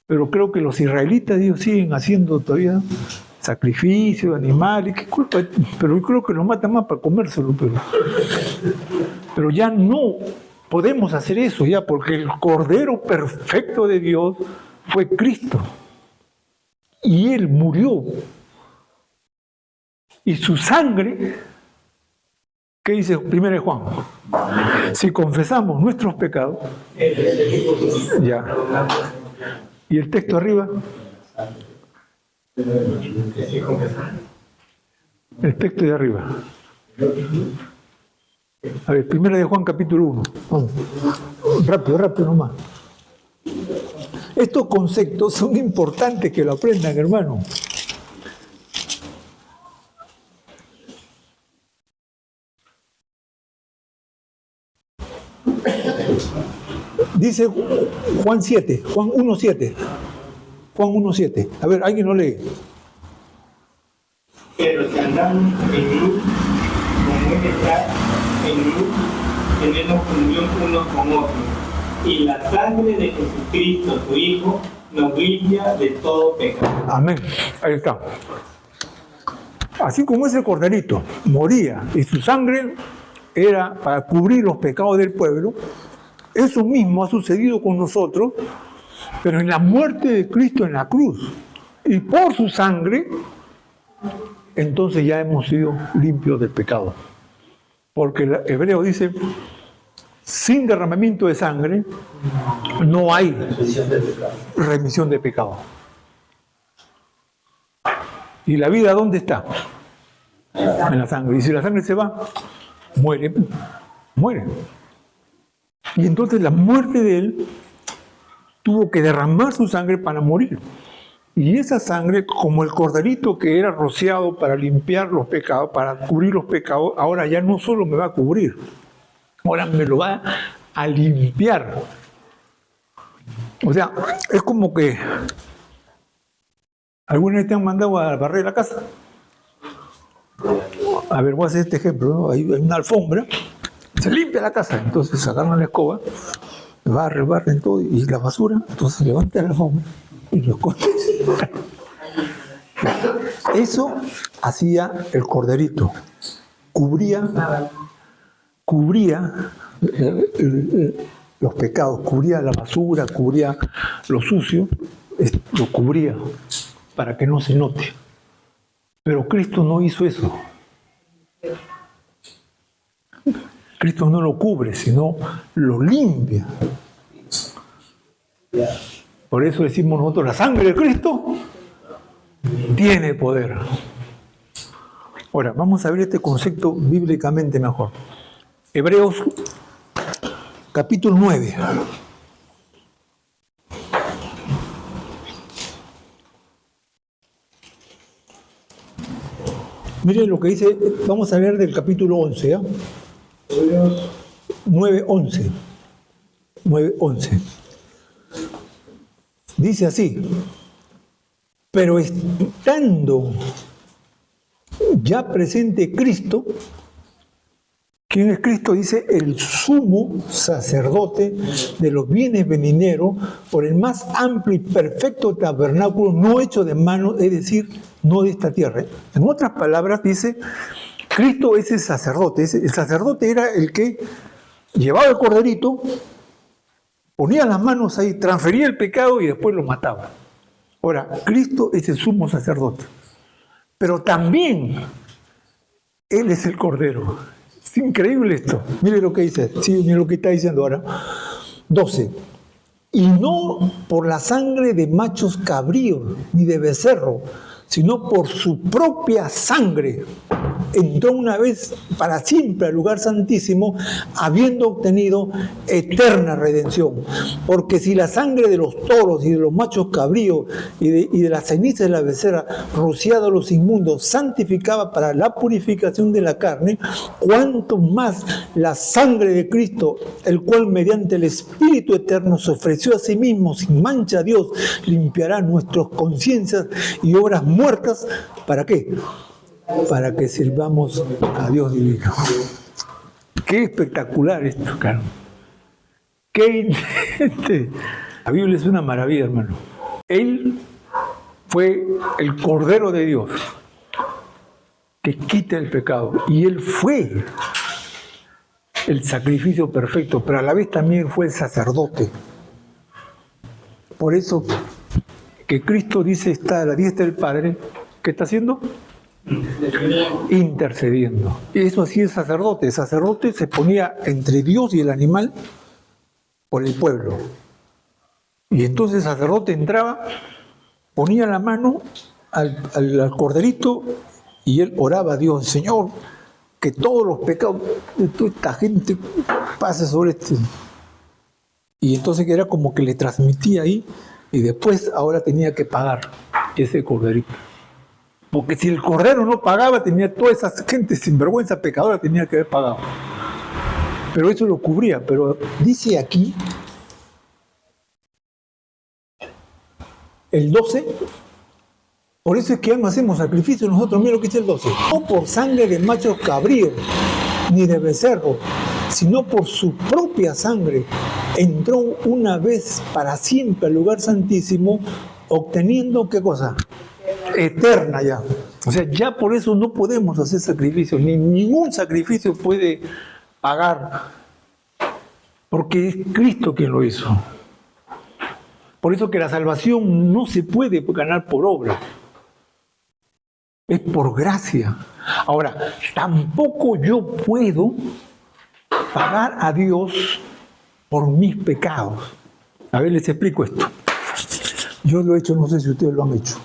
Pero creo que los israelitas, Dios, siguen haciendo todavía sacrificio de animales. ¿Qué culpa? Pero yo creo que lo matan más para comérselo. Pero ya no podemos hacer eso ya, porque el Cordero perfecto de Dios fue Cristo. Y Él murió. Y su sangre, ¿qué dice 1 Juan? Si confesamos nuestros pecados, ya. ¿Y el texto arriba? El texto de arriba. A ver, 1 Juan capítulo 1. Vamos. Rápido nomás. Estos conceptos son importantes que lo aprendan, hermano. Dice Juan 7, Juan 1:7. Juan 1:7. A ver, ¿alguien lo lee? Pero si andamos en luz, como Él está en luz, tenemos comunión unos con otros. Y la sangre de Jesucristo, su Hijo, nos limpia de todo pecado. Amén. Ahí está. Así como ese corderito moría y su sangre era para cubrir los pecados del pueblo, eso mismo ha sucedido con nosotros, pero en la muerte de Cristo en la cruz. Y por su sangre, entonces ya hemos sido limpios del pecado. Porque el hebreo dice: sin derramamiento de sangre no hay remisión de pecado. ¿Y la vida dónde está? En la sangre. Y si la sangre se va, muere. Y entonces la muerte de Él tuvo que derramar su sangre para morir. Y esa sangre, como el corderito que era rociado para limpiar los pecados, para cubrir los pecados, ahora ya no solo me va a cubrir, ahora me lo va a limpiar. O sea, es como que ¿alguna vez te han mandado a barrer la casa? A ver, voy a hacer este ejemplo, ¿no? Hay una alfombra, se limpia la casa, entonces agarran la escoba, barren todo y la basura, entonces levantan la alfombra y lo esconden. Eso hacía el corderito, cubría los pecados, cubría la basura, cubría lo sucio, lo cubría para que no se note. Pero Cristo no hizo eso. Cristo no lo cubre, sino lo limpia. Por eso decimos nosotros, la sangre de Cristo tiene poder. Ahora, vamos a ver este concepto bíblicamente mejor. Hebreos capítulo 9. Miren lo que dice, vamos a leer del capítulo 11, ¿eh? 9:11. 9:11. Dice así: pero estando ya presente Cristo, ¿quién es Cristo? Dice el sumo sacerdote de los bienes venideros por el más amplio y perfecto tabernáculo no hecho de mano, es decir, no de esta tierra. En otras palabras dice, Cristo es el sacerdote. El sacerdote era el que llevaba el corderito, ponía las manos ahí, transfería el pecado y después lo mataba. Ahora, Cristo es el sumo sacerdote, pero también Él es el cordero. Es increíble esto. Mire lo que dice, sí, mire lo que está diciendo ahora. 12. Y no por la sangre de machos cabríos ni de becerro, sino por su propia sangre, entró una vez para siempre al lugar santísimo, habiendo obtenido eterna redención. Porque si la sangre de los toros y de los machos cabríos y de las cenizas de la becerra, rociada a los inmundos, santificaba para la purificación de la carne, cuánto más la sangre de Cristo, el cual mediante el Espíritu Eterno se ofreció a sí mismo sin mancha a Dios, limpiará nuestras conciencias y obras muertas. ¿Para qué? Para que sirvamos a Dios divino. Qué espectacular esto, Carlos. La Biblia es una maravilla, hermano. Él fue el Cordero de Dios que quita el pecado. Y Él fue el sacrificio perfecto, pero a la vez también fue el sacerdote. Por eso que Cristo dice está a la diestra del Padre. ¿Qué está haciendo? Intercediendo. Eso así es sacerdote. El sacerdote se ponía entre Dios y el animal por el pueblo. Y entonces el sacerdote entraba, ponía la mano al corderito y él oraba a Dios: Señor, que todos los pecados de toda esta gente pase sobre este. Y entonces era como que le transmitía ahí, y después ahora tenía que pagar ese corderito. Porque si el cordero no pagaba, tenía toda esa gente sinvergüenza pecadora, tenía que haber pagado. Pero eso lo cubría. Pero dice aquí, el 12, por eso es que ya no hacemos sacrificio nosotros. Mira lo que dice el 12. No por sangre de machos cabríos, ni de becerro, sino por su propia sangre, entró una vez para siempre al lugar santísimo, obteniendo, ¿qué cosa? Eterna ya. O sea, ya por eso no podemos hacer sacrificios, ni ningún sacrificio puede pagar, porque es Cristo quien lo hizo. Por eso que la salvación no se puede ganar por obra, es por gracia. Ahora, tampoco yo puedo pagar a Dios por mis pecados. A ver, les explico esto. Yo lo he hecho, no sé si ustedes lo han hecho.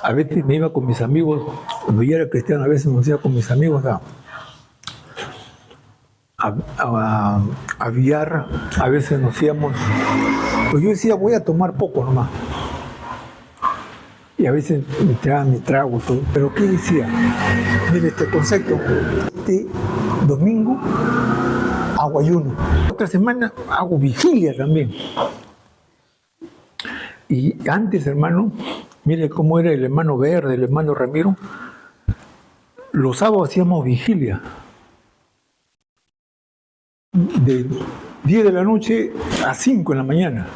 A veces me iba con mis amigos, cuando yo era cristiano, a veces me iba con mis amigos aviar, a veces nos íbamos, pues yo decía voy a tomar poco nomás. Y a veces me traía mi trago, todo. Pero ¿qué decía? Mire este concepto. Este domingo hago ayuno. Otra semana hago vigilia también. Y antes, hermano, mire cómo era el hermano Verde, el hermano Ramiro. Los sábados hacíamos vigilia. De 10 de la noche a 5 de la mañana.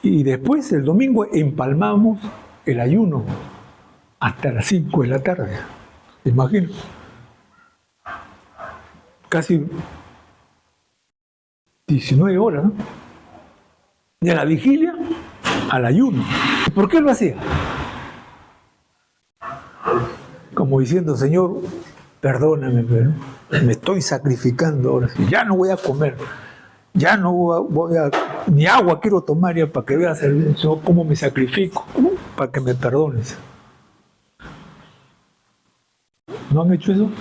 Y después, el domingo, empalmamos el ayuno hasta las 5 de la tarde. ¿Te imaginas? Casi 19 horas, ¿no? De la vigilia al ayuno. ¿Por qué lo hacía? Como diciendo, Señor, perdóname, pero me estoy sacrificando ahora. Ya no voy a comer. Ya no voy a... Ni agua quiero tomar ya para que veas cómo me sacrifico. Para que me perdones. ¿No han hecho eso?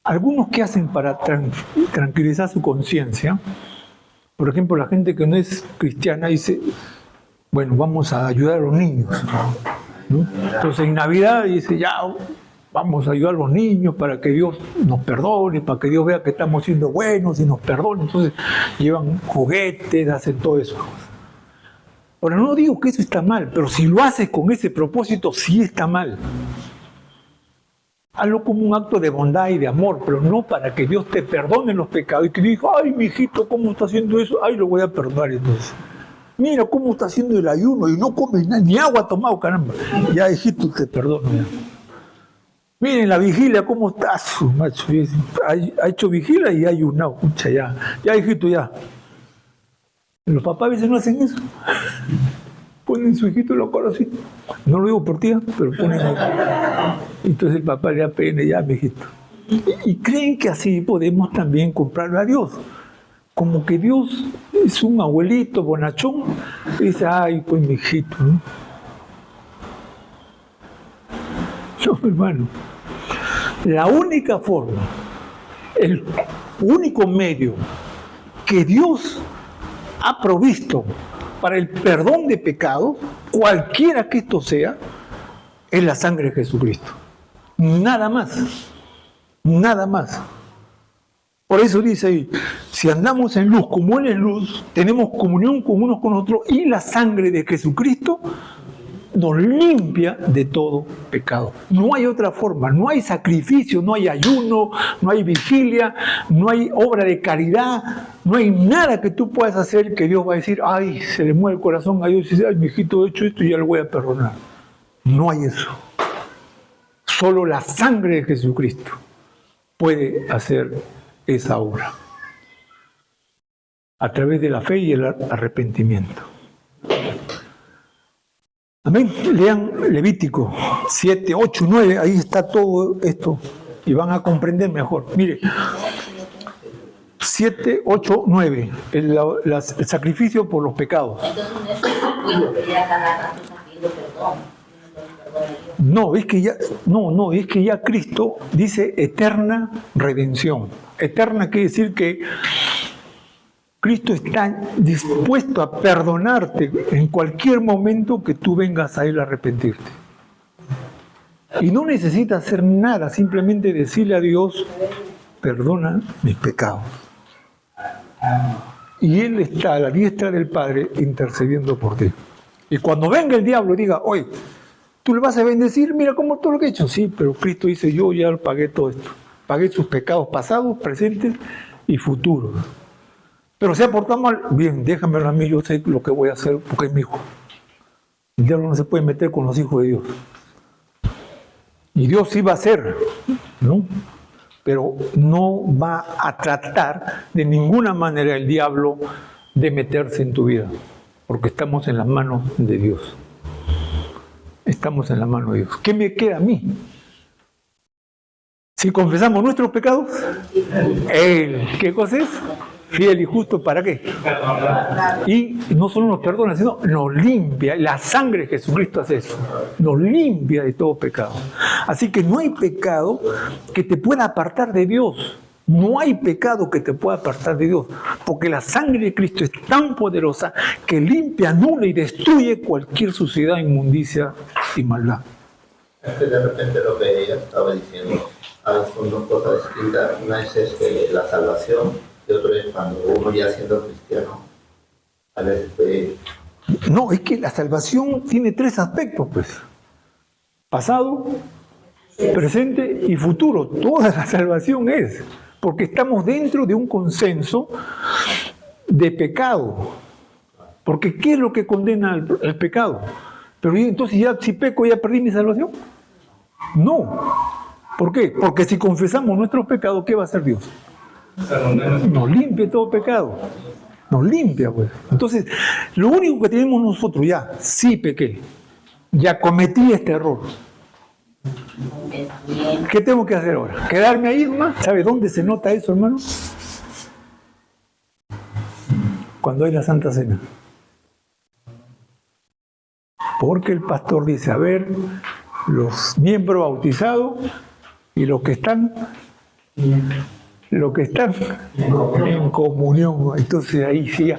Algunos que hacen para tranquilizar su conciencia, por ejemplo, la gente que no es cristiana dice, bueno, vamos a ayudar a los niños, ¿no? Entonces en Navidad dice, ya vamos a ayudar a los niños para que Dios nos perdone, para que Dios vea que estamos siendo buenos y nos perdone. Entonces llevan juguetes, hacen todo eso. Ahora, no digo que eso está mal, pero si lo haces con ese propósito, sí está mal. Hazlo como un acto de bondad y de amor, pero no para que Dios te perdone los pecados y que diga, ay, mi hijito, ¿cómo está haciendo eso? Ay, lo voy a perdonar entonces. Mira cómo está haciendo el ayuno y no come nada, ni agua ha tomado, caramba. Ya, hijito, te perdono. Ya. Miren la vigilia, ¿cómo está su macho? Ha hecho vigilia y ha ayunado. Pucha, ya, hijito, ya. Los papás a veces no hacen eso. Ponen su hijito en la cara así. No lo digo por ti, pero ponen ahí. Entonces el papá le da pena, ya, mi hijito. Y creen que así podemos también comprarle a Dios. Como que Dios es un abuelito bonachón. Y dice, ay, pues mi hijito, ¿no? No, hermano. La única forma, el único medio que Dios ha provisto para el perdón de pecados, cualquiera que esto sea, es la sangre de Jesucristo. Nada más. Nada más. Por eso dice ahí, si andamos en luz como Él es luz, tenemos comunión con unos con otros y la sangre de Jesucristo nos limpia de todo pecado. No hay otra forma, no hay sacrificio, no hay ayuno, no hay vigilia, no hay obra de caridad, no hay nada que tú puedas hacer que Dios va a decir, ay, se le mueve el corazón a Dios y dice, ay, mi hijito, he hecho esto y ya lo voy a perdonar. No hay eso. Solo la sangre de Jesucristo puede hacer esa obra. A través de la fe y el arrepentimiento. Amén. Lean Levítico 7, 8, 9, ahí está todo esto y van a comprender mejor. Mire, 7, 8, 9, el sacrificio por los pecados. No, es que ya Cristo dice eterna redención. Eterna quiere decir que Cristo está dispuesto a perdonarte en cualquier momento que tú vengas a Él a arrepentirte. Y no necesitas hacer nada, simplemente decirle a Dios, perdona mis pecados. Y Él está a la diestra del Padre intercediendo por ti. Y cuando venga el diablo y diga, oye, tú le vas a bendecir, mira cómo todo lo que he hecho. Sí, pero Cristo dice, yo ya pagué todo esto. Pagué sus pecados pasados, presentes y futuros. Pero se ha portado mal, bien, déjamelo a mí, yo sé lo que voy a hacer porque es mi hijo. El diablo no se puede meter con los hijos de Dios. Y Dios sí va a hacer, ¿no? Pero no va a tratar de ninguna manera el diablo de meterse en tu vida, porque estamos en las manos de Dios. Estamos en la mano de Dios. ¿Qué me queda a mí? Si confesamos nuestros pecados, Él, ¿qué cosa es? Fiel y justo, ¿para qué? Y no solo nos perdona, sino nos limpia. La sangre de Jesucristo hace eso. Nos limpia de todo pecado. Así que no hay pecado que te pueda apartar de Dios. No hay pecado que te pueda apartar de Dios, porque la sangre de Cristo es tan poderosa que limpia, anula y destruye cualquier suciedad, inmundicia y maldad. Es que de repente lo que ella estaba diciendo, son dos cosas distintas. Una es la salvación, y otra es cuando uno ya siendo cristiano, a veces No, es que la salvación tiene tres aspectos, pues. Pasado, presente y futuro. Toda la salvación es, porque estamos dentro de un consenso de pecado. Porque ¿qué es lo que condena el pecado? Pero entonces ya si peco ya perdí mi salvación. No. ¿Por qué? Porque si confesamos nuestros pecados, ¿qué va a hacer Dios? Nos limpia todo pecado. Nos limpia, pues. Entonces, lo único que tenemos nosotros ya, sí pequé, ya cometí este error. ¿Qué tengo que hacer ahora? ¿Quedarme ahí nomás? ¿Sabe dónde se nota eso, hermano? Cuando hay la Santa Cena. Porque el pastor dice, a ver, los miembros bautizados y los que están en comunión. Entonces ahí sí,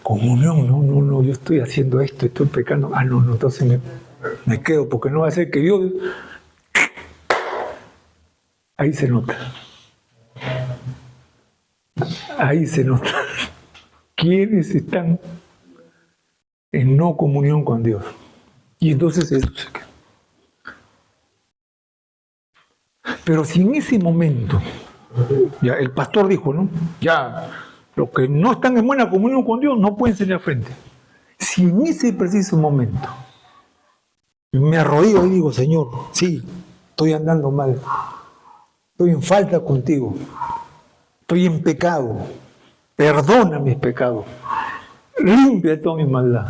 comunión, no, yo estoy haciendo esto, estoy pecando. No, entonces me quedo, porque no va a ser que Dios... Ahí se nota. Ahí se nota. ¿Quiénes están en no comunión con Dios? Y entonces eso se queda. Pero si en ese momento, ya el pastor dijo, ¿no? Ya, los que no están en buena comunión con Dios no pueden salir al frente. Si en ese preciso momento me arrodillo y digo, Señor, sí, estoy andando mal, estoy en falta contigo, estoy en pecado, perdona mis pecados, limpia toda mi maldad.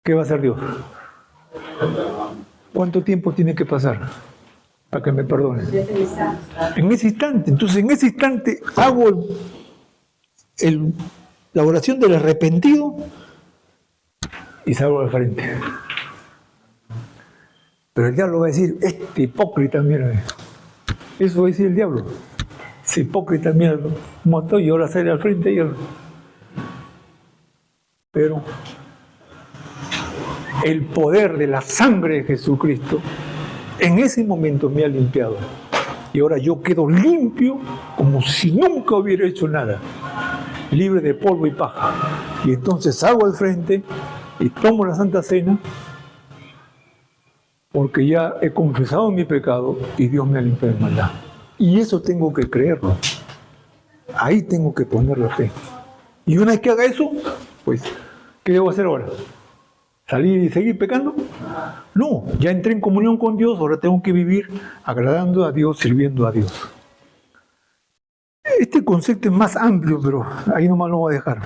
¿Qué va a hacer Dios? ¿Cuánto tiempo tiene que pasar para que me perdone? En ese instante. Entonces, en ese instante hago la oración del arrepentido y salgo al frente. Pero el diablo va a decir, este hipócrita, mira. Eso va a decir el diablo. Ese hipócrita, mira, como estoy, y ahora sale al frente. Pero el poder de la sangre de Jesucristo en ese momento me ha limpiado. Y ahora yo quedo limpio como si nunca hubiera hecho nada. Libre de polvo y paja. Y entonces salgo al frente y tomo la Santa Cena porque ya he confesado mi pecado y Dios me ha limpiado de maldad. Y eso tengo que creerlo. Ahí tengo que poner la fe. Y una vez que haga eso, pues, ¿qué debo hacer ahora? ¿Salir y seguir pecando? No, ya entré en comunión con Dios, ahora tengo que vivir agradando a Dios, sirviendo a Dios. Este concepto es más amplio, pero ahí nomás lo voy a dejar.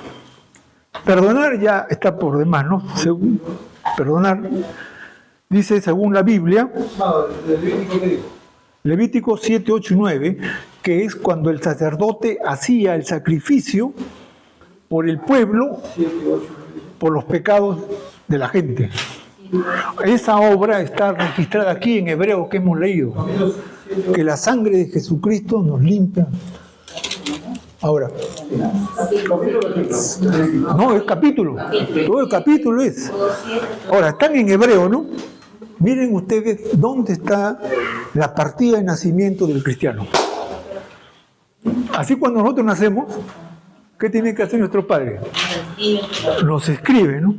Perdonar ya está por demás, ¿no? Perdonar, dice según la Biblia, Levítico 7, 8 y 9, que es cuando el sacerdote hacía el sacrificio por el pueblo, por los pecados de la gente. Esa obra está registrada aquí en Hebreos que hemos leído, que la sangre de Jesucristo nos limpia. Ahora, no, es capítulo, todo el capítulo es. Ahora, están en hebreo, ¿no? Miren ustedes dónde está la partida de nacimiento del cristiano. Así cuando nosotros nacemos, ¿qué tiene que hacer nuestro padre? Nos escribe, ¿no?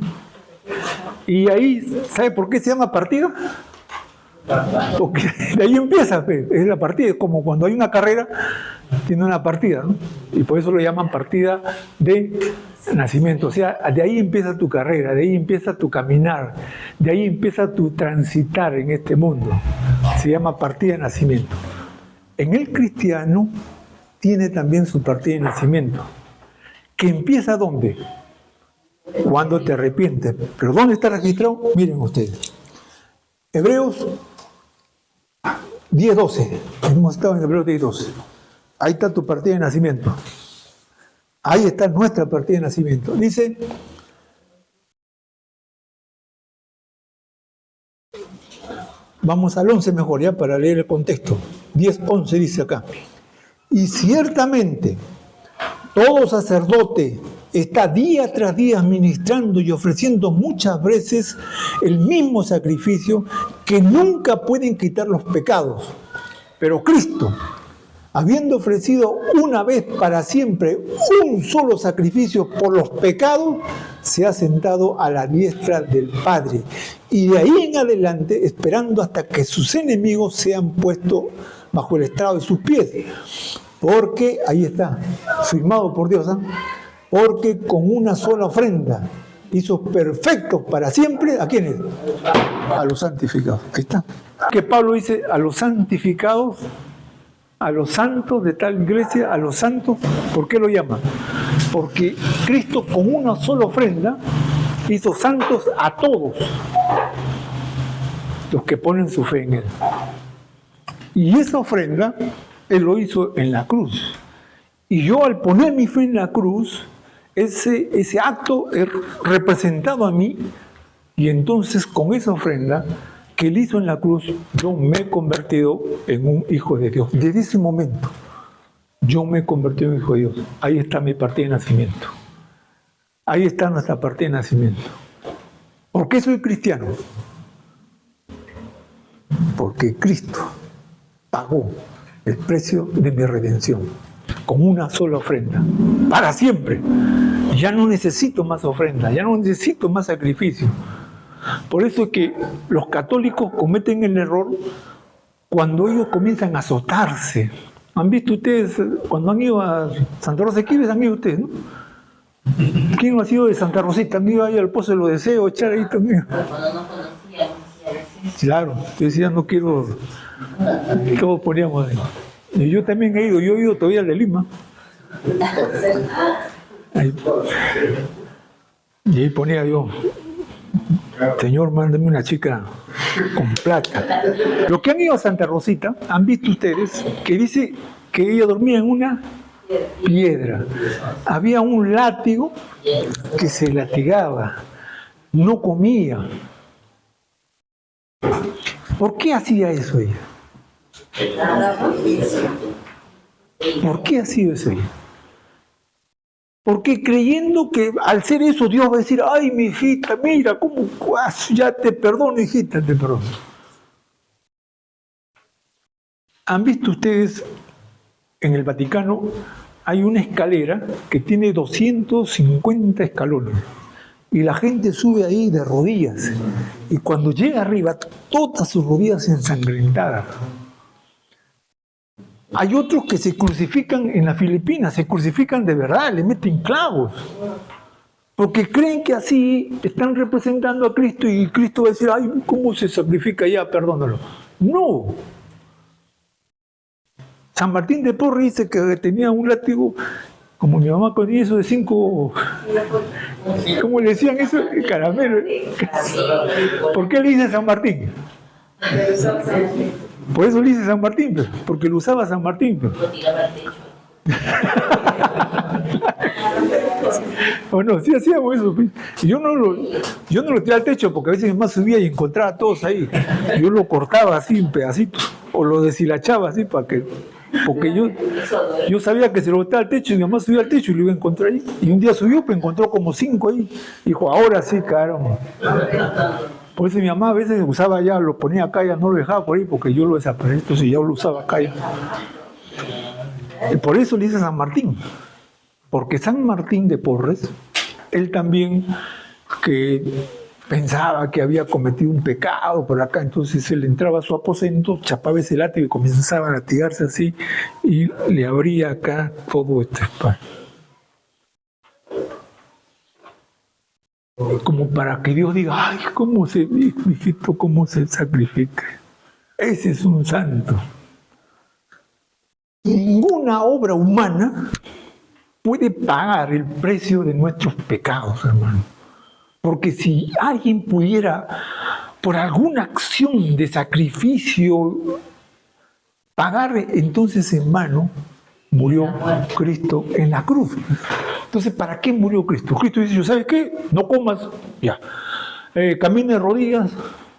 Y ahí, ¿sabe por qué se llama partida? Porque de ahí empieza, es la partida, es como cuando hay una carrera, tiene una partida, ¿no? Y por eso lo llaman partida de nacimiento. O sea, de ahí empieza tu carrera, de ahí empieza tu caminar, de ahí empieza tu transitar en este mundo. Se llama partida de nacimiento. En el cristiano tiene también su partida de nacimiento, que empieza ¿dónde? Cuando te arrepientes. ¿Pero dónde está registrado? Miren ustedes. Hebreos 10:12. Hemos estado en Hebreos 10:12. Ahí está tu partida de nacimiento. Ahí está nuestra partida de nacimiento. Dice, vamos al 11 mejor ya para leer el contexto. 10:11 dice acá. Y ciertamente, todo sacerdote está día tras día ministrando y ofreciendo muchas veces el mismo sacrificio que nunca pueden quitar los pecados. Pero Cristo, habiendo ofrecido una vez para siempre un solo sacrificio por los pecados, se ha sentado a la diestra del Padre. Y de ahí en adelante, esperando hasta que sus enemigos sean puestos bajo el estrado de sus pies. Porque, ahí está, firmado por Dios, ¿eh? Porque con una sola ofrenda hizo perfectos para siempre, ¿a quiénes? A los santificados. Ahí está. Que Pablo dice, a los santificados, a los santos de tal iglesia, a los santos, ¿por qué lo llama? Porque Cristo con una sola ofrenda hizo santos a todos los que ponen su fe en Él. Y esa ofrenda, Él lo hizo en la cruz. Y yo al poner mi fe en la cruz, ese acto es representado a mí, y entonces con esa ofrenda que Él hizo en la cruz, yo me he convertido en un hijo de Dios. Desde ese momento, yo me he convertido en hijo de Dios. Ahí está mi partida de nacimiento. Ahí está nuestra partida de nacimiento. ¿Por qué soy cristiano? Porque Cristo pagó el precio de mi redención con una sola ofrenda, para siempre. Ya no necesito más ofrenda, ya no necesito más sacrificio. Por eso es que los católicos cometen el error cuando ellos comienzan a azotarse. ¿Han visto ustedes, cuando han ido a Santa Rosa de Quibes, han ido ustedes, ¿no? ¿Quién no ha sido de Santa Rosita? Han ido ahí al Pozo de los Deseos, echar ahí también. Cuando no conocíamos, a veces. Claro, yo decía, no quiero... Todos poníamos ahí. Y yo también he ido todavía al de Lima. Ahí. Y ahí ponía yo, Señor, mándame una chica con plata. Los que han ido a Santa Rosita, han visto ustedes que dice que ella dormía en una piedra. Había un látigo que se latigaba, no comía. ¿Por qué hacía eso ella? ¿Por qué hacía eso ella? Porque creyendo que al ser eso Dios va a decir, ay, mi hijita, mira, cómo ya te perdono, hijita, te perdono. ¿Han visto ustedes en el Vaticano? Hay una escalera que tiene 250 escalones y la gente sube ahí de rodillas y cuando llega arriba todas sus rodillas ensangrentadas. Hay otros que se crucifican en las Filipinas, se crucifican de verdad, le meten clavos, porque creen que así están representando a Cristo y Cristo va a decir, ay, ¿cómo se sacrifica ya? Perdónalo. No. San Martín de Porres dice que tenía un látigo, como mi mamá con eso de 5, ¿cómo le decían eso? Caramelo. ¿Por qué le dice San Martín? Por eso le dice San Martín, porque lo usaba San Martín. Bueno, sí hacíamos eso. Y yo no lo tiraba al techo porque a veces mi mamá subía y encontraba a todos ahí. Yo lo cortaba así en pedacitos o lo deshilachaba así para que... Porque yo sabía que se lo botaba al techo y mi mamá subía al techo y lo iba a encontrar ahí. Y un día subió, pues encontró como 5 ahí. Dijo, ahora sí, caramba. Por eso mi mamá a veces usaba ya, lo ponía acá, ya no lo dejaba por ahí porque yo lo desaparecí, entonces ya lo usaba acá ya. Y por eso le dice San Martín. Porque San Martín de Porres, él también que pensaba que había cometido un pecado por acá, entonces él entraba a su aposento, chapaba ese látigo y comenzaba a latigarse así y le abría acá todo este espacio. Como para que Dios diga, ay, cómo se, hijito, cómo se sacrifica. Ese es un santo. Ninguna obra humana puede pagar el precio de nuestros pecados, hermano. Porque si alguien pudiera, por alguna acción de sacrificio, pagar, entonces en vano murió Cristo en la cruz. Entonces, ¿para qué murió Cristo? Cristo dice, ¿sabes qué? No comas, ya. Camina de rodillas,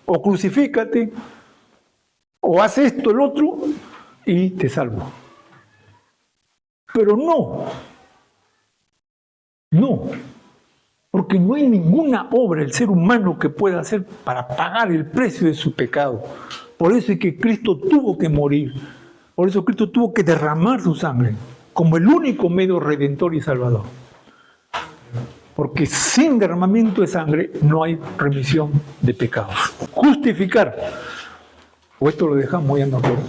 o crucifícate, o haz esto, el otro, y te salvo. Pero no, porque no hay ninguna obra del ser humano que pueda hacer para pagar el precio de su pecado. Por eso es que Cristo tuvo que morir, por eso Cristo tuvo que derramar su sangre como el único medio redentor y salvador. Porque sin derramamiento de sangre no hay remisión de pecados. Justificar. O esto lo dejamos, ya no acuerdo.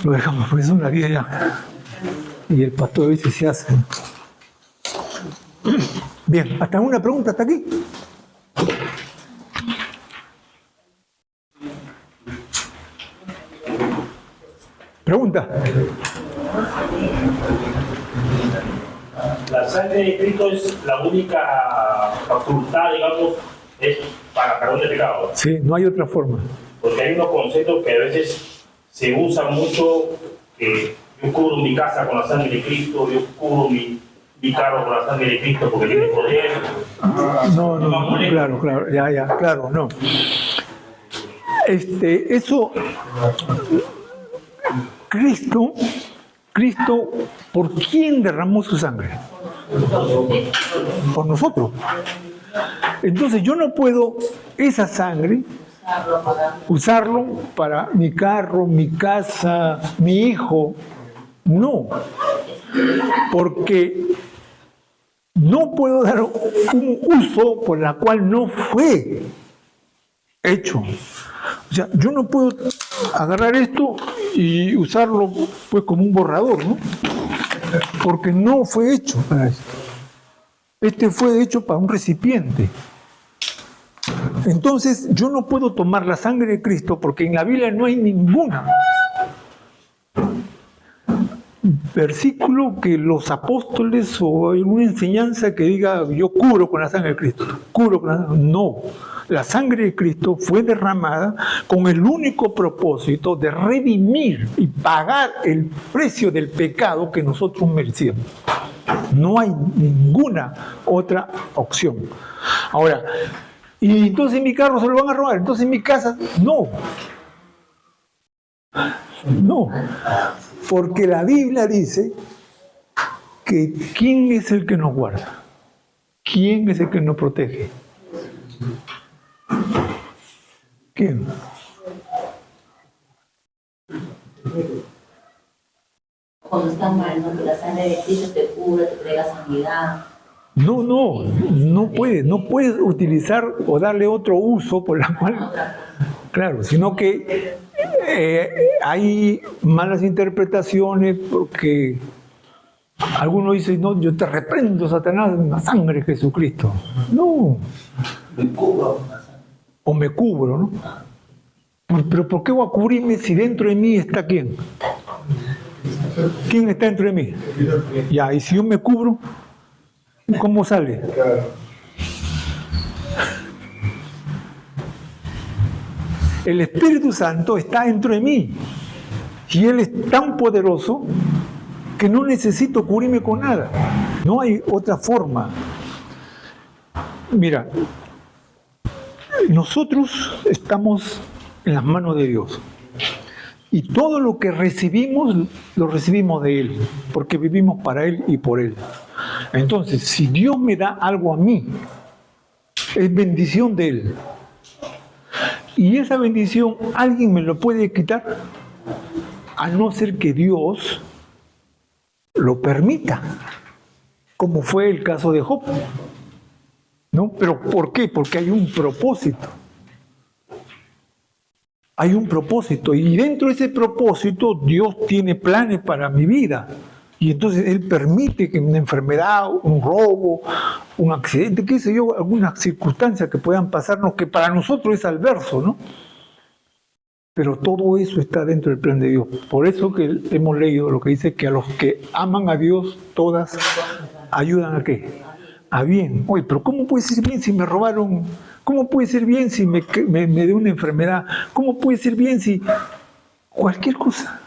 Lo dejamos, porque es una vida ya. Y el pastor a veces se hace. Bien, ¿hasta una pregunta hasta aquí? Pregunta. La sangre de Cristo es la única facultad, digamos, es para perdón de pecados. Sí, no hay otra forma. Porque hay unos conceptos que a veces se usan mucho, que yo cubro mi casa con la sangre de Cristo, yo cubro mi carro con la sangre de Cristo porque tiene poder. No, claro, ya, claro, no. Eso, Cristo, ¿por quién derramó su sangre? Por nosotros. Entonces yo no puedo esa sangre usarlo para mi carro, mi casa, mi hijo. No, porque no puedo dar un uso por la cual no fue hecho. O sea, yo no puedo agarrar esto y usarlo pues como un borrador, ¿no? Porque no fue hecho para esto. Este fue hecho para un recipiente. Entonces, yo no puedo tomar la sangre de Cristo porque en la Biblia no hay ninguna versículo que los apóstoles o alguna enseñanza que diga yo cubro con la sangre de Cristo. No. La sangre de Cristo fue derramada con el único propósito de redimir y pagar el precio del pecado que nosotros merecíamos. No hay ninguna otra opción. Ahora, y entonces en mi carro se lo van a robar, entonces en mi casa, no. Porque la Biblia dice que ¿quién es el que nos guarda? ¿Quién es el que nos protege? ¿Quién? Cuando estás mal, ¿no? Que la sangre de Cristo te cura, te trae sanidad. No puedes utilizar o darle otro uso por la cual, claro, sino que hay malas interpretaciones porque algunos dicen, no, yo te reprendo, Satanás, en la sangre de Jesucristo. No. O me cubro, ¿no? Pero ¿por qué voy a cubrirme si dentro de mí está quién? ¿Quién está dentro de mí? Ya, y si yo me cubro, ¿cómo sale? El Espíritu Santo está dentro de mí y Él es tan poderoso que no necesito cubrirme con nada. No hay otra forma. Mira, nosotros estamos en las manos de Dios y todo lo que recibimos, lo recibimos de Él, porque vivimos para Él y por Él. Entonces, si Dios me da algo a mí, es bendición de Él. Y esa bendición, ¿alguien me lo puede quitar? A no ser que Dios lo permita, como fue el caso de Job. ¿No? ¿Pero por qué? Porque hay un propósito. Hay un propósito. Y dentro de ese propósito, Dios tiene planes para mi vida. Y entonces Él permite que una enfermedad, un robo, un accidente, qué sé yo, algunas circunstancias que puedan pasarnos que para nosotros es adverso, ¿no? Pero todo eso está dentro del plan de Dios. Por eso que hemos leído lo que dice que a los que aman a Dios, todas ayudan a qué? A bien. Oye, pero ¿cómo puede ser bien si me robaron? ¿Cómo puede ser bien si me dio una enfermedad? ¿Cómo puede ser bien si cualquier cosa?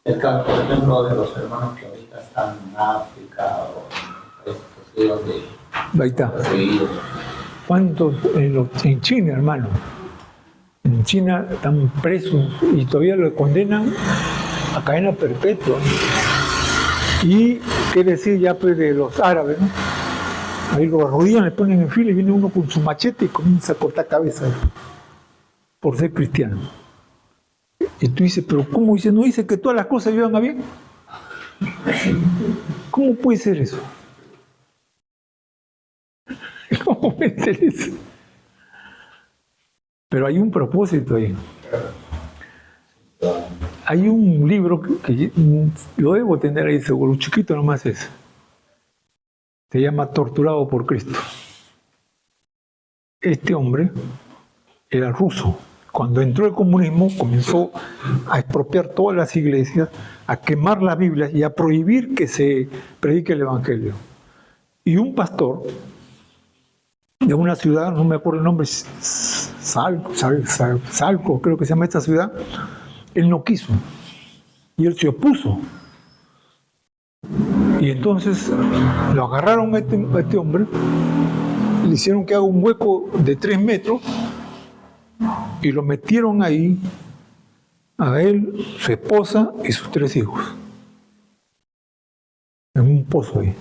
El caso, por ejemplo, de los hermanos que ahorita están en África o en donde... Ahí está. ¿Cuántos en China, hermano? En China están presos y todavía lo condenan a cadena perpetua. Y qué decir ya pues de los árabes, ¿no? Ahí lo arrodillan, le ponen en fila y viene uno con su machete y comienza a cortar cabezas por ser cristiano. Y tú dices, pero ¿cómo dice? ¿No dice que todas las cosas llevan a bien? ¿Cómo puede ser eso? ¿Cómo puede ser eso? Pero hay un propósito ahí. Hay un libro que lo debo tener ahí seguro, chiquito nomás es. Se llama Torturado por Cristo. Este hombre era ruso. Cuando entró el comunismo comenzó a expropiar todas las iglesias, a quemar las Biblias y a prohibir que se predique el Evangelio. Y un pastor de una ciudad, no me acuerdo el nombre, Salco, creo que se llama esta ciudad, él no quiso y él se opuso. Y entonces lo agarraron a este hombre, le hicieron que haga un hueco de 3 metros y lo metieron ahí a él, su esposa y sus 3 hijos en un pozo ahí.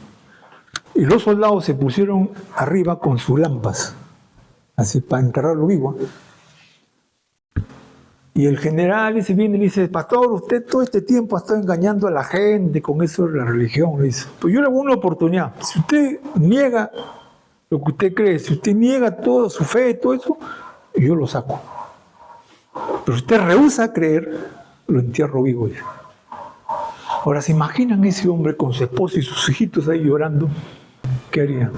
Y los soldados se pusieron arriba con sus lámparas, así para enterrarlo vivo. Y el general ese viene y le dice, pastor, usted todo este tiempo ha estado engañando a la gente con eso de la religión. Le dice, pues yo le doy una oportunidad. Si usted niega lo que usted cree, si usted niega toda su fe, todo eso, yo lo saco. Pero si usted rehúsa creer, lo entierro vivo. Dice. Ahora, ¿se imaginan ese hombre con su esposa y sus hijitos ahí llorando? ¿Qué harían?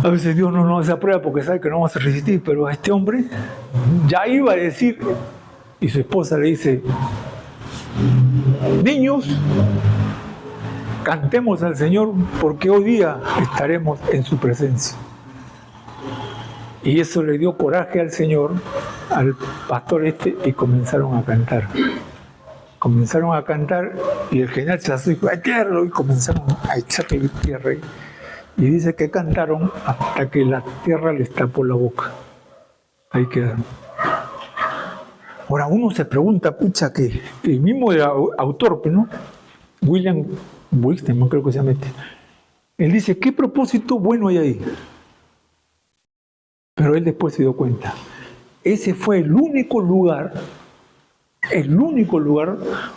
A veces Dios no nos aprueba porque sabe que no vamos a resistir, pero a este hombre ya iba a decir, y su esposa le dice, niños, cantemos al Señor porque hoy día estaremos en su presencia. Y eso le dio coraje al Señor, al pastor este, y comenzaron a cantar. Comenzaron a cantar y el general se asustó, ¡entierralo! Y comenzaron a echarle tierra. Y dice que cantaron hasta que la tierra les tapó la boca. Ahí quedaron. Ahora uno se pregunta, pucha, que el mismo autor, ¿no? William Winston, creo que se llama este. Él dice, ¿qué propósito bueno hay ahí? Pero él después se dio cuenta. Ese fue el único lugar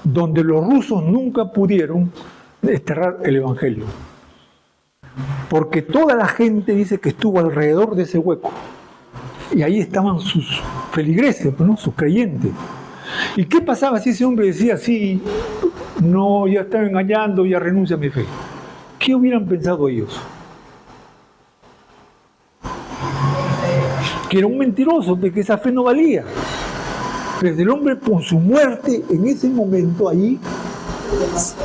donde los rusos nunca pudieron desterrar el Evangelio. Porque toda la gente dice que estuvo alrededor de ese hueco. Y ahí estaban sus feligreses, ¿no? Sus creyentes. ¿Y qué pasaba si ese hombre decía, sí, no, ya estaba engañando, ya renuncia a mi fe? ¿Qué hubieran pensado ellos? Que era un mentiroso, que esa fe no valía. Pero el hombre con su muerte en ese momento ahí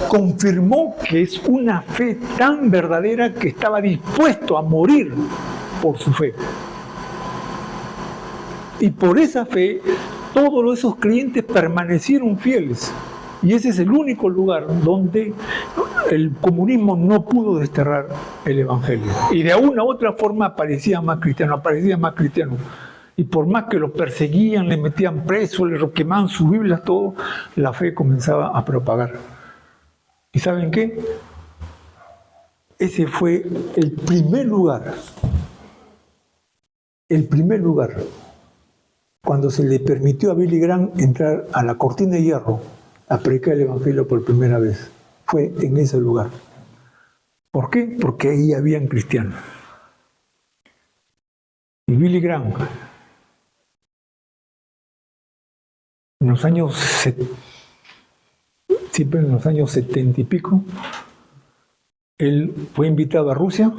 confirmó que es una fe tan verdadera que estaba dispuesto a morir por su fe. Y por esa fe, todos esos creyentes permanecieron fieles. Y ese es el único lugar donde el comunismo no pudo desterrar el Evangelio. Y de una u otra forma aparecía más cristiano. Y por más que lo perseguían, le metían preso, le quemaban sus Biblias, todo, la fe comenzaba a propagar. ¿Y saben qué? Ese fue el primer lugar. Cuando se le permitió a Billy Graham entrar a la cortina de hierro a predicar el Evangelio por primera vez. Fue en ese lugar. ¿Por qué? Porque ahí habían cristianos. Y Billy Graham, en los años 70 y pico, él fue invitado a Rusia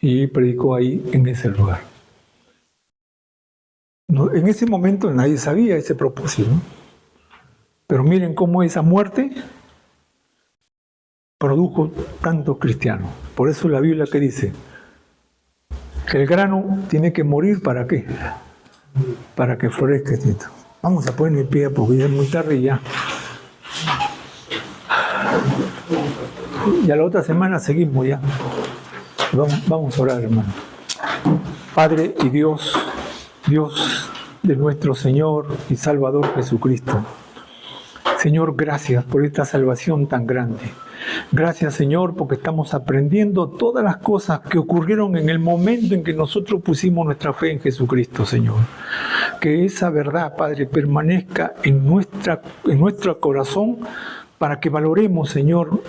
y predicó ahí en ese lugar. No, en ese momento nadie sabía ese propósito, ¿no? Pero miren cómo esa muerte produjo tantos cristianos. Por eso la Biblia que dice que el grano tiene que morir, ¿para qué? Para que florezca. Vamos a poner en pie porque ya es muy tarde y ya. Ya la otra semana seguimos ya. Vamos a orar, hermano. Padre y Dios de nuestro Señor y Salvador Jesucristo. Señor, gracias por esta salvación tan grande. Gracias, Señor, porque estamos aprendiendo todas las cosas que ocurrieron en el momento en que nosotros pusimos nuestra fe en Jesucristo, Señor. Que esa verdad, Padre, permanezca en nuestro corazón para que valoremos, Señor,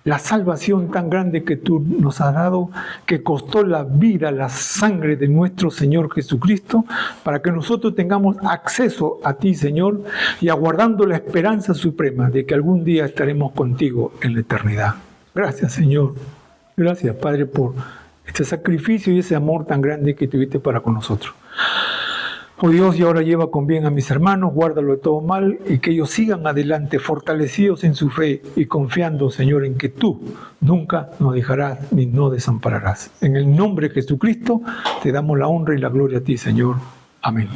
la salvación tan grande que tú nos has dado, que costó la vida, la sangre de nuestro Señor Jesucristo, para que nosotros tengamos acceso a ti, Señor, y aguardando la esperanza suprema de que algún día estaremos contigo en la eternidad. Gracias, Señor. Gracias, Padre, por este sacrificio y ese amor tan grande que tuviste para con nosotros. Oh Dios, y ahora lleva con bien a mis hermanos, guárdalo de todo mal y que ellos sigan adelante fortalecidos en su fe y confiando, Señor, en que tú nunca nos dejarás ni nos desampararás. En el nombre de Jesucristo te damos la honra y la gloria a ti, Señor. Amén.